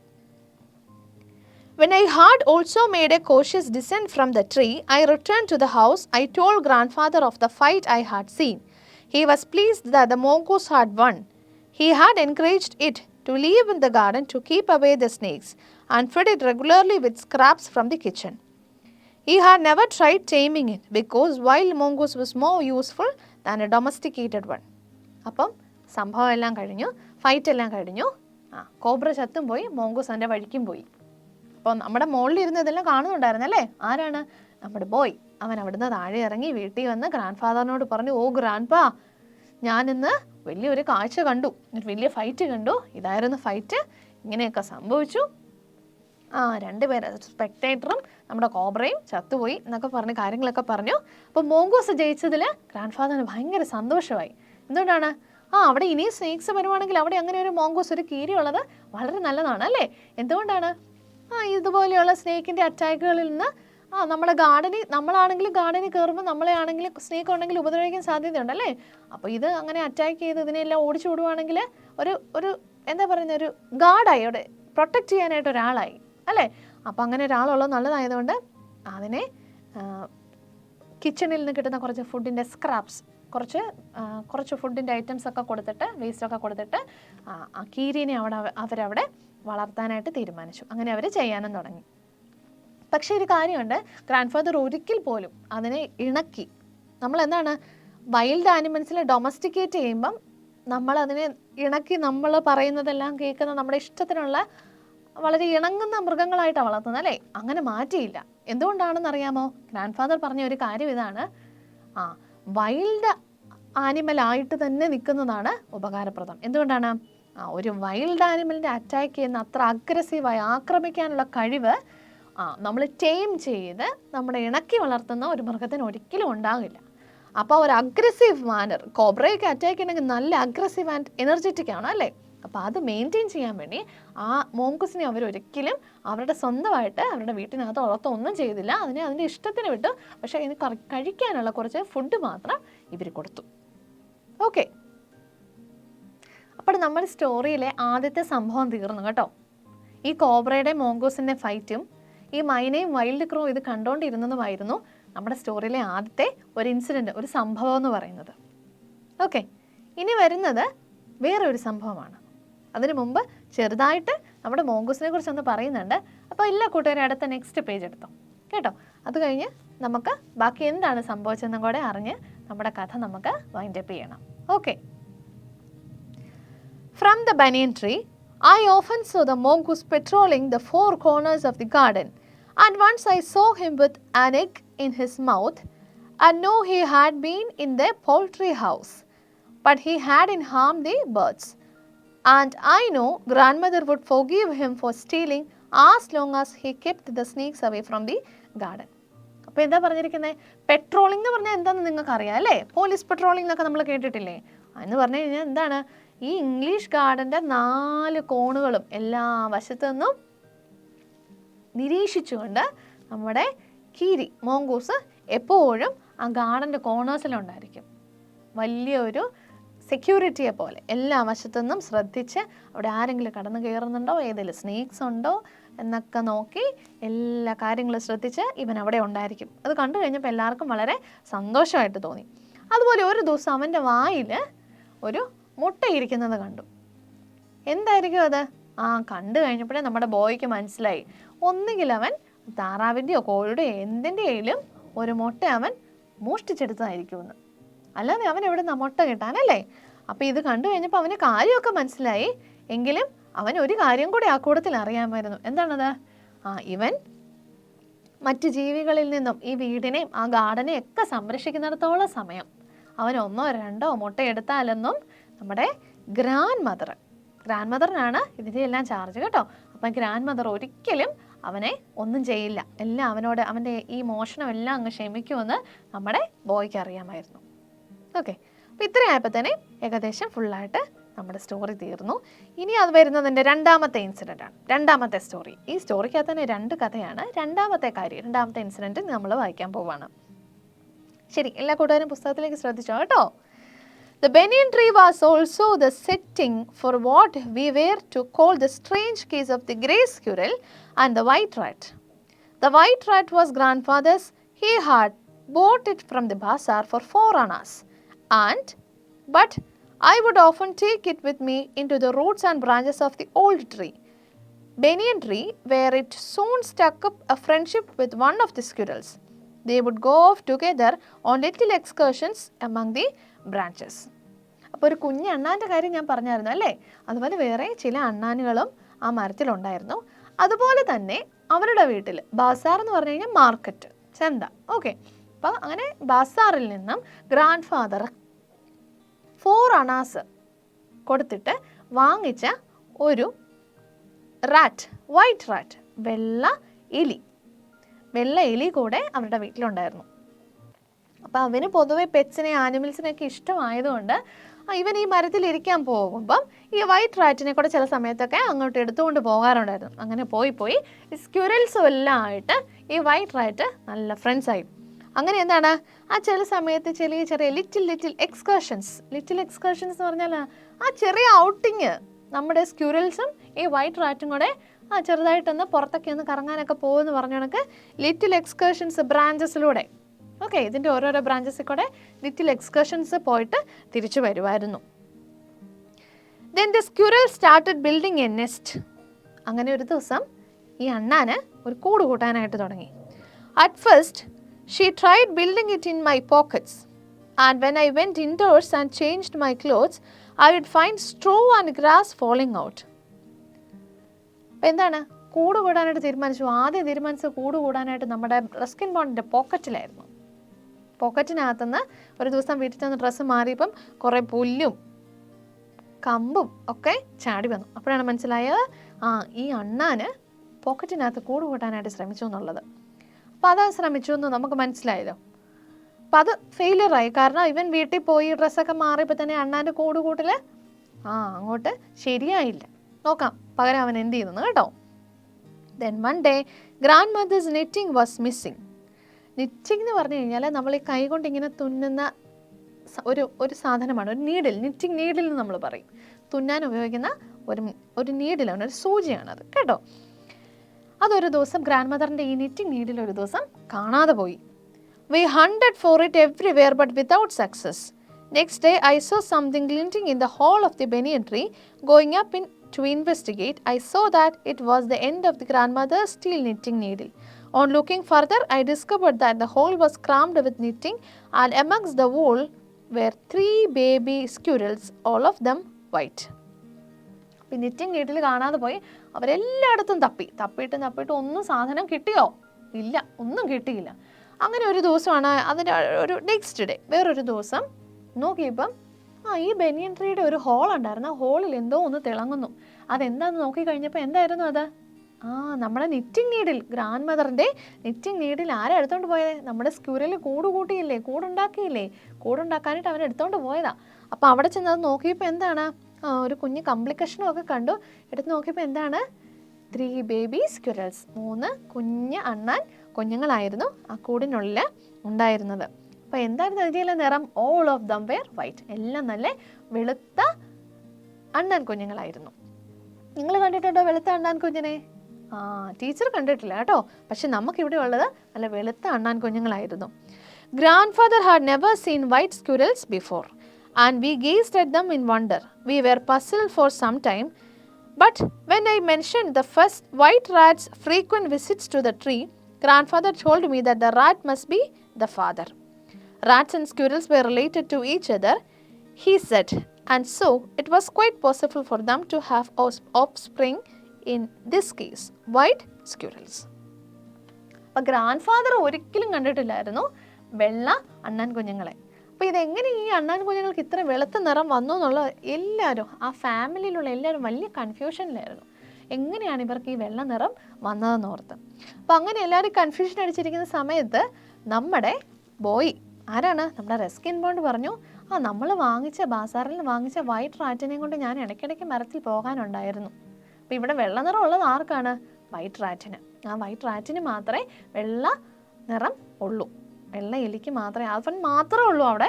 When I had also made a cautious descent from the tree, I returned to the house. I told grandfather of the fight I had seen. He was pleased that the mongoose had won. He had encouraged it to live in the garden to keep away the snakes, and fed it regularly with scraps from the kitchen. He had never tried taming it, because wild mongoose was more useful than a domesticated one. അപ്പം സംഭവം എല്ലാം കഴിഞ്ഞു, fight എല്ലാം കഴിഞ്ഞു. Cobra ചത്തും പോയി, മോങ്കൂസ് അതിൻ്റെ വഴിക്കും പോയി. അപ്പോൾ നമ്മുടെ മുകളിൽ ഇരുന്ന് ഇതെല്ലാം കാണുന്നുണ്ടായിരുന്നല്ലേ, ആരാണ്, നമ്മുടെ ബോയ്. അവൻ അവിടുന്ന് താഴെ ഇറങ്ങി വീട്ടിൽ വന്ന് ഗ്രാൻഡ് ഫാദറിനോട് പറഞ്ഞു, ഓ ഗ്രാൻഡ് ഞാനിന്ന് വലിയൊരു കാഴ്ച കണ്ടു, വലിയ ഫൈറ്റ് കണ്ടു, ഇതായിരുന്നു ഫൈറ്റ്, ഇങ്ങനെയൊക്കെ സംഭവിച്ചു. 2 പേര്, സ്പെക്ടേറ്ററും നമ്മുടെ കോബ്രയും ചത്തുപോയി എന്നൊക്കെ പറഞ്ഞ് കാര്യങ്ങളൊക്കെ പറഞ്ഞു. അപ്പോൾ മോങ്കൂസ് ജയിച്ചതിൽ ഗ്രാൻഡ് ഫാദറിന് ഭയങ്കര സന്തോഷമായി. എന്തുകൊണ്ടാണ്, അവിടെ ഇനിയും സ്നേക്സ് വരുവാണെങ്കിൽ അവിടെ അങ്ങനെ ഒരു മോങ്കൂസ്, ഒരു കീരി ഉള്ളത് വളരെ നല്ലതാണ് അല്ലേ. എന്തുകൊണ്ടാണ്, ഇതുപോലെയുള്ള സ്നേക്കിൻ്റെ അറ്റാക്കുകളിൽ നിന്ന് നമ്മുടെ നമ്മളാണെങ്കിലും ഗാർഡനിൽ കയറുമ്പോൾ നമ്മളെ ആണെങ്കിലും സ്നേക്ക് ഉണ്ടെങ്കിൽ ഉപദ്രവിക്കാൻ സാധ്യതയുണ്ട് അല്ലേ. അപ്പോൾ ഇത് അങ്ങനെ അറ്റാക്ക് ചെയ്ത് ഇതിനെല്ലാം ഓടിച്ചു വിടുവാണെങ്കിൽ ഒരു എന്താ പറയുന്ന ഒരു ഗാർഡായി, അവിടെ പ്രൊട്ടക്റ്റ് ചെയ്യാനായിട്ട് ഒരാളായി അല്ലേ. അപ്പോൾ അങ്ങനെ ഒരാളുള്ളത് നല്ലതായതുകൊണ്ട് അതിനെ കിച്ചണിൽ നിന്ന് കിട്ടുന്ന കുറച്ച് ഫുഡിൻ്റെ സ്ക്രാപ്സ്, കുറച്ച് ഫുഡിൻ്റെ ഐറ്റംസ് ഒക്കെ കൊടുത്തിട്ട്, വേസ്റ്റൊക്കെ കൊടുത്തിട്ട് ആ കീരിനെ അവരവിടെ വളർത്താനായിട്ട് തീരുമാനിച്ചു. അങ്ങനെ അവർ ചെയ്യാനും തുടങ്ങി. പക്ഷേ ഒരു കാര്യമുണ്ട്, ഗ്രാൻഡ് ഫാദർ ഒരിക്കൽ പോലും അതിനെ ഇണക്കി, നമ്മളെന്താണ് വൈൽഡ് ആനിമൽസിനെ ഡൊമസ്റ്റിക്കേറ്റ് ചെയ്യുമ്പം നമ്മളതിനെ ഇണക്കി നമ്മൾ പറയുന്നതെല്ലാം കേൾക്കുന്ന നമ്മുടെ ഇഷ്ടത്തിനുള്ള വളരെ ഇണങ്ങുന്ന മൃഗങ്ങളായിട്ടാണ് വളർത്തുന്നത് അല്ലേ. അങ്ങനെ മാറ്റിയില്ല. എന്തുകൊണ്ടാണെന്ന് അറിയാമോ? ഗ്രാൻഡ് ഫാദർ പറഞ്ഞ ഒരു കാര്യം ഇതാണ്, വൈൽഡ് ആനിമലായിട്ട് തന്നെ നിൽക്കുന്നതാണ് ഉപകാരപ്രദം. എന്തുകൊണ്ടാണ്? ഒരു വൈൽഡ് ആനിമലിനെ അറ്റാക്ക് ചെയ്യുന്ന അത്ര അഗ്രസീവായി ആക്രമിക്കാനുള്ള കഴിവ് നമ്മൾ ടൈം ചെയ്ത് നമ്മുടെ ഇണക്കി വളർത്തുന്ന ഒരു മൃഗത്തിന് ഒരിക്കലും ഉണ്ടാകില്ല. അപ്പോൾ ഒരു അഗ്രസീവ് മാനർ, കോബ്രയൊക്കെ അറ്റാക്ക് ചെയ്യണമെങ്കിൽ നല്ല അഗ്രസീവ് ആൻഡ് എനർജറ്റിക് ആണ് അല്ലേ. അപ്പോൾ അത് മെയിൻറ്റെയിൻ ചെയ്യാൻ വേണ്ടി ആ മോങ്കൂസിനെ അവരൊരിക്കലും അവരുടെ സ്വന്തമായിട്ട് അവരുടെ വീട്ടിനകത്ത് വളർത്തൊന്നും ചെയ്തില്ല. അതിൻ്റെ ഇഷ്ടത്തിന് വിട്ടു. പക്ഷേ ഇതിന് കഴിക്കാനുള്ള കുറച്ച് ഫുഡ് മാത്രം ഇവർ കൊടുത്തു. ഓക്കെ, അപ്പോൾ നമ്മുടെ സ്റ്റോറിയിലെ ആദ്യത്തെ സംഭവം തീർന്നു കേട്ടോ. ഈ കോബ്രയുടെ മോങ്കൂസിൻ്റെ ഫൈറ്റും ഈ മൈനയും വൈൽഡ് ക്രോ ഇത് കണ്ടുകൊണ്ടിരുന്നതുമായിരുന്നു നമ്മുടെ സ്റ്റോറിയിലെ ആദ്യത്തെ ഒരു ഇൻസിഡൻറ്റ്, ഒരു സംഭവം എന്ന് പറയുന്നത്. ഓക്കെ, ഇനി വരുന്നത് വേറെ ഒരു സംഭവമാണ്. അതിനു മുമ്പ് ചെറുതായിട്ട് നമ്മുടെ മോങ്കൂസിനെ കുറിച്ചൊന്ന് പറയുന്നുണ്ട്. അപ്പോൾ എല്ലാ കൂട്ടുകാരും അടുത്ത നെക്സ്റ്റ് പേജ് എടുത്തോ കേട്ടോ. അത് കഴിഞ്ഞ് നമുക്ക് ബാക്കി എന്താണ് സംഭവിച്ചതെന്നും കൂടെ അറിഞ്ഞ് നമ്മുടെ കഥ നമുക്ക് വൈൻഡപ്പ് ചെയ്യണം. Okay. From the banyan tree, I often saw the mongoose patrolling the four corners of the garden, and once I saw him with an egg in his mouth, and know he had been in the poultry house, but he hadn't harmed the birds. And I know grandmother would forgive him for stealing as long as he kept the snakes away from the garden. അപ്പോൾ എന്താ പറഞ്ഞിരിക്കുന്നത്? Patrolling എന്ന് പറഞ്ഞാൽ എന്താണെന്ന് നിങ്ങൾക്ക് അറിയാം അല്ലേ? Police patrolling എന്നൊക്കെ നമ്മൾ കേട്ടിട്ടില്ലേ? എന്ന് പറഞ്ഞു കഴിഞ്ഞാൽ എന്താണ്? ഈ ഇംഗ്ലീഷ് ഗാർഡൻ്റെ 4 കോണുകളും എല്ലാ വശത്തു നിന്നും നിരീക്ഷിച്ചുകൊണ്ട് നമ്മുടെ കീരി മോങ്കൂസ് എപ്പോഴും ആ ഗാർഡൻ്റെ കോർണേഴ്സിലുണ്ടായിരിക്കും. വലിയൊരു സെക്യൂരിറ്റിയെ പോലെ എല്ലാ വശത്തു നിന്നും ശ്രദ്ധിച്ച് അവിടെ ആരെങ്കിലും കടന്നു കയറുന്നുണ്ടോ, ഏതെങ്കിലും സ്നേക്സ് ഉണ്ടോ എന്നൊക്കെ നോക്കി എല്ലാ കാര്യങ്ങളും ശ്രദ്ധിച്ച് ഇവൻ അവിടെ ഉണ്ടായിരിക്കും. അത് കണ്ടു കഴിഞ്ഞപ്പോൾ എല്ലാവർക്കും വളരെ സന്തോഷമായിട്ട് തോന്നി. അതുപോലെ ഒരു ദിവസം അവൻ്റെ വായിൽ ഒരു മുട്ടയിരിക്കുന്നത് കണ്ടു. എന്തായിരിക്കും അത്? കണ്ടു കഴിഞ്ഞപ്പോഴേ നമ്മുടെ ബോയ്ക്ക് മനസ്സിലായി, ഒന്നുകിൽ അവൻ താറാവിൻ്റെയോ കോഴിയുടെയോ എന്തിൻ്റെയും ഒരു മുട്ട അവൻ മോഷ്ടിച്ചെടുത്തതായിരിക്കുമെന്ന്. അല്ലാതെ അവൻ എവിടെ നിന്നാ മുട്ട കിട്ടാനല്ലേ? അപ്പോൾ ഇത് കണ്ടു കഴിഞ്ഞപ്പോൾ അവന് കാര്യമൊക്കെ മനസ്സിലായി. എങ്കിലും അവൻ ഒരു കാര്യം കൂടി ആ കൂട്ടത്തിൽ അറിയാമായിരുന്നു. എന്താണത്? ഇവൻ മറ്റ് ജീവികളിൽ നിന്നും ഈ വീടിനെയും ആ ഗാർഡനെയും ഒക്കെ സംരക്ഷിക്കുന്നിടത്തോളം സമയം അവൻ 1 or 2 മുട്ടയെടുത്താലൊന്നും നമ്മുടെ ഗ്രാൻഡ് മദറിനാണ് ഇതിൻ്റെ എല്ലാം ചാർജ് കേട്ടോ. അപ്പം ഗ്രാൻഡ് മദർ ഒരിക്കലും അവനെ ഒന്നും ചെയ്യില്ല. എല്ലാം അവൻ്റെ ഈ മോഷണം എല്ലാം അങ്ങ് ക്ഷമിക്കുമെന്ന് നമ്മുടെ ബോയ്ക്ക് അറിയാമായിരുന്നു. ഓക്കെ, അപ്പോൾ ഇത്രയായപ്പോൾ തന്നെ ഏകദേശം ഫുള്ളായിട്ട് നമ്മുടെ സ്റ്റോറി തീർന്നു. ഇനി അത് വരുന്നതിൻ്റെ രണ്ടാമത്തെ ഇൻസിഡൻ്റാണ്, രണ്ടാമത്തെ സ്റ്റോറി. ഈ സ്റ്റോറിക്കകത്ത് തന്നെ 2 കഥയാണ്. രണ്ടാമത്തെ ഇൻസിഡൻറ്റ് നമ്മൾ വായിക്കാൻ പോവുകയാണ്. ശരി, എല്ലാ കൂട്ടുകാരും പുസ്തകത്തിലേക്ക് ശ്രദ്ധിച്ചോ കേട്ടോ. The banyan tree was also the setting for what we were to call the strange case of the grey squirrel and the white rat. The white rat was grandfather's. He had bought it from the bazaar for 4 annas. But I would often take it with me into the roots and branches of the old tree, banyan tree, where it soon struck up a friendship with one of the squirrels. They would go off together on little excursions among the branches. അപ്പോൾ ഒരു കുഞ്ഞ് അണ്ണാൻ്റെ കാര്യം ഞാൻ പറഞ്ഞായിരുന്നു അല്ലേ? അതുപോലെ വേറെ ചില അണ്ണാനുകളും ആ മരത്തിലുണ്ടായിരുന്നു. അതുപോലെ തന്നെ അവരുടെ വീട്ടിൽ ബാസാർ എന്ന് പറഞ്ഞു കഴിഞ്ഞാൽ മാർക്കറ്റ്, ചന്ത. ഓക്കെ, അപ്പോൾ അങ്ങനെ ബാസാറിൽ നിന്നും ഗ്രാൻഡ് ഫാദർ 4 അണാസ് കൊടുത്തിട്ട് വാങ്ങിച്ച ഒരു റാറ്റ്, വൈറ്റ് റാറ്റ്, വെള്ള എലി കൂടെ അവരുടെ വീട്ടിലുണ്ടായിരുന്നു. അപ്പോൾ അവന് പൊതുവെ പെറ്റ്സിനെ ആനിമൽസിനെയൊക്കെ ഇഷ്ടമായതുകൊണ്ട് ഇവൻ ഈ മരത്തിലിരിക്കാൻ പോകുമ്പം ഈ വൈറ്റ് റാറ്റിനെ കൂടെ ചില സമയത്തൊക്കെ അങ്ങോട്ട് എടുത്തുകൊണ്ട് പോകാറുണ്ടായിരുന്നു. അങ്ങനെ പോയി ഈ സ്ക്യൂരൽസും എല്ലാം ആയിട്ട് ഈ വൈറ്റ് റാറ്റ് നല്ല ഫ്രണ്ട്സായി. അങ്ങനെ എന്താണ് ചില സമയത്ത് ചെറിയ ലിറ്റിൽ എക്സ്കർഷൻസ് എന്ന് പറഞ്ഞാൽ ചെറിയ ഔട്ടിങ് നമ്മുടെ സ്ക്യൂരൽസും ഈ വൈറ്റ് റാറ്റും കൂടെ ചെറുതായിട്ടൊന്ന് പുറത്തൊക്കെ ഒന്ന് കറങ്ങാനൊക്കെ പോകുമെന്ന് പറഞ്ഞ കണക്ക് ലിറ്റിൽ എക്സ്കർഷൻസ് ബ്രാഞ്ചസിലൂടെ ഓക്കെ ഇതിൻ്റെ ഓരോരോ ബ്രാഞ്ചസിൽ കൂടെ ലിറ്റിൽ എക്സ്കർഷൻസ് പോയിട്ട് തിരിച്ചു വരുമായിരുന്നു. Then the squirrel started building a nest. അങ്ങനെ ഒരു ദിവസം ഈ അണ്ണാന് ഒരു കൂട് കൂട്ടാനായിട്ട് തുടങ്ങി. At first she tried building it in my pockets and when I went indoors and changed my clothes I would find straw and grass falling out. അപ്പോൾ എന്താണ് കൂട് കൂടാനായിട്ട് തീരുമാനിച്ചു. ആദ്യം തീരുമാനിച്ച കൂട് കൂടാനായിട്ട് നമ്മുടെ റസ്കിൻ ബോണ്ടിൻ്റെ പോക്കറ്റിലായിരുന്നു. പോക്കറ്റിനകത്തുനിന്ന് ഒരു ദിവസം വീട്ടിൽ നിന്ന് ഡ്രസ്സ് മാറിയപ്പം കുറേ പുല്ലും കമ്പും ഒക്കെ ചാടി വന്നു. അപ്പോഴാണ് മനസ്സിലായത് ഈ അണ്ണാന് പോക്കറ്റിനകത്ത് കൂട് കൂട്ടാനായിട്ട് ശ്രമിച്ചു എന്നുള്ളത്. അപ്പോൾ അത് ശ്രമിച്ചു എന്ന് നമുക്ക് മനസ്സിലായല്ലോ. അപ്പം അത് ഫെയിലിയറായി. കാരണം ഇവൻ വീട്ടിൽ പോയി ഡ്രസ്സൊക്കെ മാറിയപ്പോൾ തന്നെ അണ്ണാൻ്റെ കൂട് കൂട്ടൽ അങ്ങോട്ട് ശരിയായില്ല. നോക്കാം പകരം അവൻ എന്ത് ചെയ്യുന്നു കേട്ടോ. Then one day grandmother's knitting was missing. Knitting എന്ന് പറഞ്ഞു കഴിഞ്ഞാൽ നമ്മൾ ഈ കൈ കൊണ്ട് ഇങ്ങനെ തുന്നുന്ന ഒരു സാധനമാണ്, ഒരു നീഡിൽ. നിറ്റിംഗ് നീഡിൽ എന്ന് നമ്മൾ പറയും. തുന്നാൻ ഉപയോഗിക്കുന്ന ഒരു നീഡിലാണ്, ഒരു സൂചിയാണത് കേട്ടോ. അതൊരു ദിവസം ഗ്രാൻഡ് മദറിൻ്റെ ഈ നിറ്റിംഗ് നീഡിൽ ഒരു ദിവസം കാണാതെ പോയി. We hunted for it everywhere but without success. Next day I saw something glinting in the hole of the banyan tree. Going up to investigate, I saw that it was the end of the grandmother's steel knitting needle. On looking further, I discovered that the hole was crammed with knitting, and amongst the wool were 3 baby squirrels, all of them white. അപ്പോൾ knitting needle കാണാതെ പോയി. അവരെല്ലായിടത്തും തപ്പിയിട്ട് ഒന്നും സാധനം കിട്ടിയോ? ഇല്ല, ഒന്നും കിട്ടിയില്ല. അങ്ങനെ ഒരു ദിവസമാണ് അതിൻ്റെ ഒരു നെക്സ്റ്റ് ഡേ വേറൊരു ദിവസം നോക്കിയപ്പം ഈ ബനിയൻ ട്രീയുടെ ഒരു ഹോൾ ഉണ്ടായിരുന്നു. ആ ഹോളിൽ എന്തോ ഒന്ന് തിളങ്ങുന്നു. അതെന്താണെന്ന് നോക്കിക്കഴിഞ്ഞപ്പോൾ എന്തായിരുന്നു അത്? നമ്മുടെ നിറ്റിംഗ് നീഡിൽ, ഗ്രാൻഡ് മദറിൻ്റെ നിറ്റിംഗ് നീഡിൽ ആരാ എടുത്തോണ്ട് പോയത്? നമ്മുടെ സ്ക്യൂരൽ കൂട്ടിയില്ലേ, കൂടുണ്ടാക്കാനായിട്ട് അവൻ എടുത്തോണ്ട് പോയതാ. അപ്പോൾ അവിടെ ചെന്നത് നോക്കിയപ്പോൾ എന്താണ്? ഒരു കുഞ്ഞ് കംപ്ലിക്കേഷനും ഒക്കെ കണ്ടു. എടുത്ത് നോക്കിയപ്പോൾ എന്താണ്? 3 baby squirrels, 3 കുഞ്ഞ് അണ്ണാൻ കുഞ്ഞുങ്ങളായിരുന്നു ആ കൂടിനുള്ളിൽ ഉണ്ടായിരുന്നത്. അപ്പോൾ എന്തായിരുന്നു അതിൻ്റെ നിറം? All of them were white. എല്ലാം നല്ല വെളുത്ത അണ്ണാൻ കുഞ്ഞുങ്ങളായിരുന്നു. നിങ്ങൾ കണ്ടിട്ടുണ്ടോ വെളുത്ത അണ്ണാൻ കുഞ്ഞിനെ? ടീച്ചർ കണ്ടിട്ടില്ല കേട്ടോ. പക്ഷെ നമുക്കിവിടെ ഉള്ളത് നല്ല വെളുത്ത അണ്ണാൻ കുഞ്ഞുങ്ങളായിരുന്നു. Grandfather had never seen white squirrels before and we gazed at them in wonder. We were puzzled for some time. But when I mentioned the first white rat's frequent visits to the tree, grandfather told me that the rat must be the father. Rats and squirrels were related to each other, he said, and so it was quite possible for them to have offspring, in this case, white squirrels. അപ്പോൾ grand father ഒരിക്കലും കണ്ടിട്ടില്ലായിരുന്നു വെള്ള അണ്ണാൻ കുഞ്ഞുങ്ങളെ. അപ്പോൾ ഇതെങ്ങനെ ഈ അണ്ണാൻ കുഞ്ഞുങ്ങൾക്ക് ഇത്ര വെളുത്ത നിറം വന്നു എന്നുള്ള എല്ലാവരും ആ ഫാമിലിയിലുള്ള എല്ലാവരും വലിയ കൺഫ്യൂഷനിലായിരുന്നു. എങ്ങനെയാണ് ഇവർക്ക് ഈ വെള്ള നിറം വന്നതെന്ന് ഓർത്ത്. അപ്പോൾ അങ്ങനെ എല്ലാവരും കൺഫ്യൂഷൻ അടിച്ചിരിക്കുന്ന സമയത്ത് നമ്മുടെ ബോയ് ആരാണ്? നമ്മുടെ റസ്കിൻ ബോണ്ട് പറഞ്ഞു, നമ്മൾ ബാസാറിൽ നിന്ന് വാങ്ങിച്ച വൈറ്റ് റാറ്റിനെയും കൊണ്ട് ഞാൻ ഇടയ്ക്കിടയ്ക്ക് മരത്തിൽ പോകാനുണ്ടായിരുന്നു. അപ്പോൾ ഇവിടെ വെള്ള നിറം ഉള്ളത് ആർക്കാണ്? വൈറ്റ് റാറ്റിന്. ആ വൈറ്റ് റാറ്റിന് മാത്രമേ വെള്ള നിറം ഉള്ളൂ. വെള്ള എലിക്ക് മാത്രമേ, അവൻ മാത്രമേ ഉള്ളൂ അവിടെ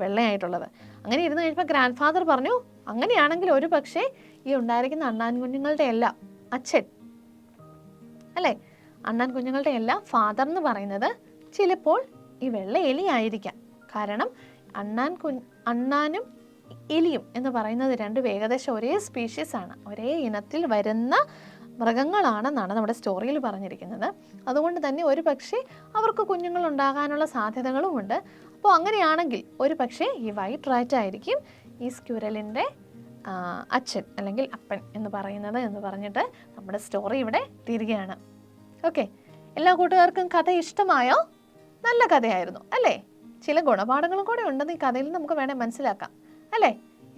വെള്ളയായിട്ടുള്ളത്. അങ്ങനെ ഇരുന്ന് കഴിഞ്ഞപ്പോൾ ഗ്രാൻഡ് ഫാദർ പറഞ്ഞു, അങ്ങനെയാണെങ്കിൽ ഒരു പക്ഷേ ഈ ഉണ്ടായിരിക്കുന്ന അണ്ണാൻ കുഞ്ഞുങ്ങളുടെ എല്ലാം അച്ഛൻ അല്ലേ, അണ്ണാൻ കുഞ്ഞുങ്ങളുടെ എല്ലാം ഫാദർ എന്ന് പറയുന്നത് ചിലപ്പോൾ ഈ വെള്ള എലി ആയിരിക്കാം. കാരണം അണ്ണാനും എലിയും എന്ന് പറയുന്നത് രണ്ടും ഏകദേശം ഒരേ സ്പീഷീസ് ആണ്, ഒരേ ഇനത്തിൽ വരുന്ന മൃഗങ്ങളാണെന്നാണ് നമ്മുടെ സ്റ്റോറിയിൽ പറഞ്ഞിരിക്കുന്നത്. അതുകൊണ്ട് തന്നെ ഒരു പക്ഷേ അവർക്ക് കുഞ്ഞുങ്ങൾ ഉണ്ടാകാനുള്ള സാധ്യതകളുമുണ്ട്. അപ്പോൾ അങ്ങനെയാണെങ്കിൽ ഒരു പക്ഷേ ഈ വൈറ്റ് റാറ്റ് ആയിരിക്കും ഈ സ്ക്യൂരലിൻ്റെ അച്ഛൻ അല്ലെങ്കിൽ അപ്പൻ എന്ന് പറയുന്നത് എന്ന് പറഞ്ഞിട്ട് നമ്മുടെ സ്റ്റോറി ഇവിടെ തീരുകയാണ്. ഓക്കെ, എല്ലാ കൂട്ടുകാർക്കും കഥ ഇഷ്ടമായോ? നല്ല കഥയായിരുന്നു അല്ലേ? ചില ഗുണപാഠങ്ങളും കൂടെ ഉണ്ടെന്ന് ഈ കഥയിൽ നമുക്ക് വേണേൽ മനസ്സിലാക്കാം അല്ലേ?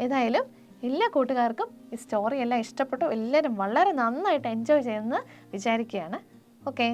ഏതായാലും എല്ലാ കൂട്ടുകാർക്കും ഈ സ്റ്റോറി എല്ലാം ഇഷ്ടപ്പെട്ടു. എല്ലാവരും വളരെ നന്നായിട്ട് എൻജോയ് ചെയ്യുമെന്ന് വിചാരിക്കുകയാണ്. ഓക്കെ.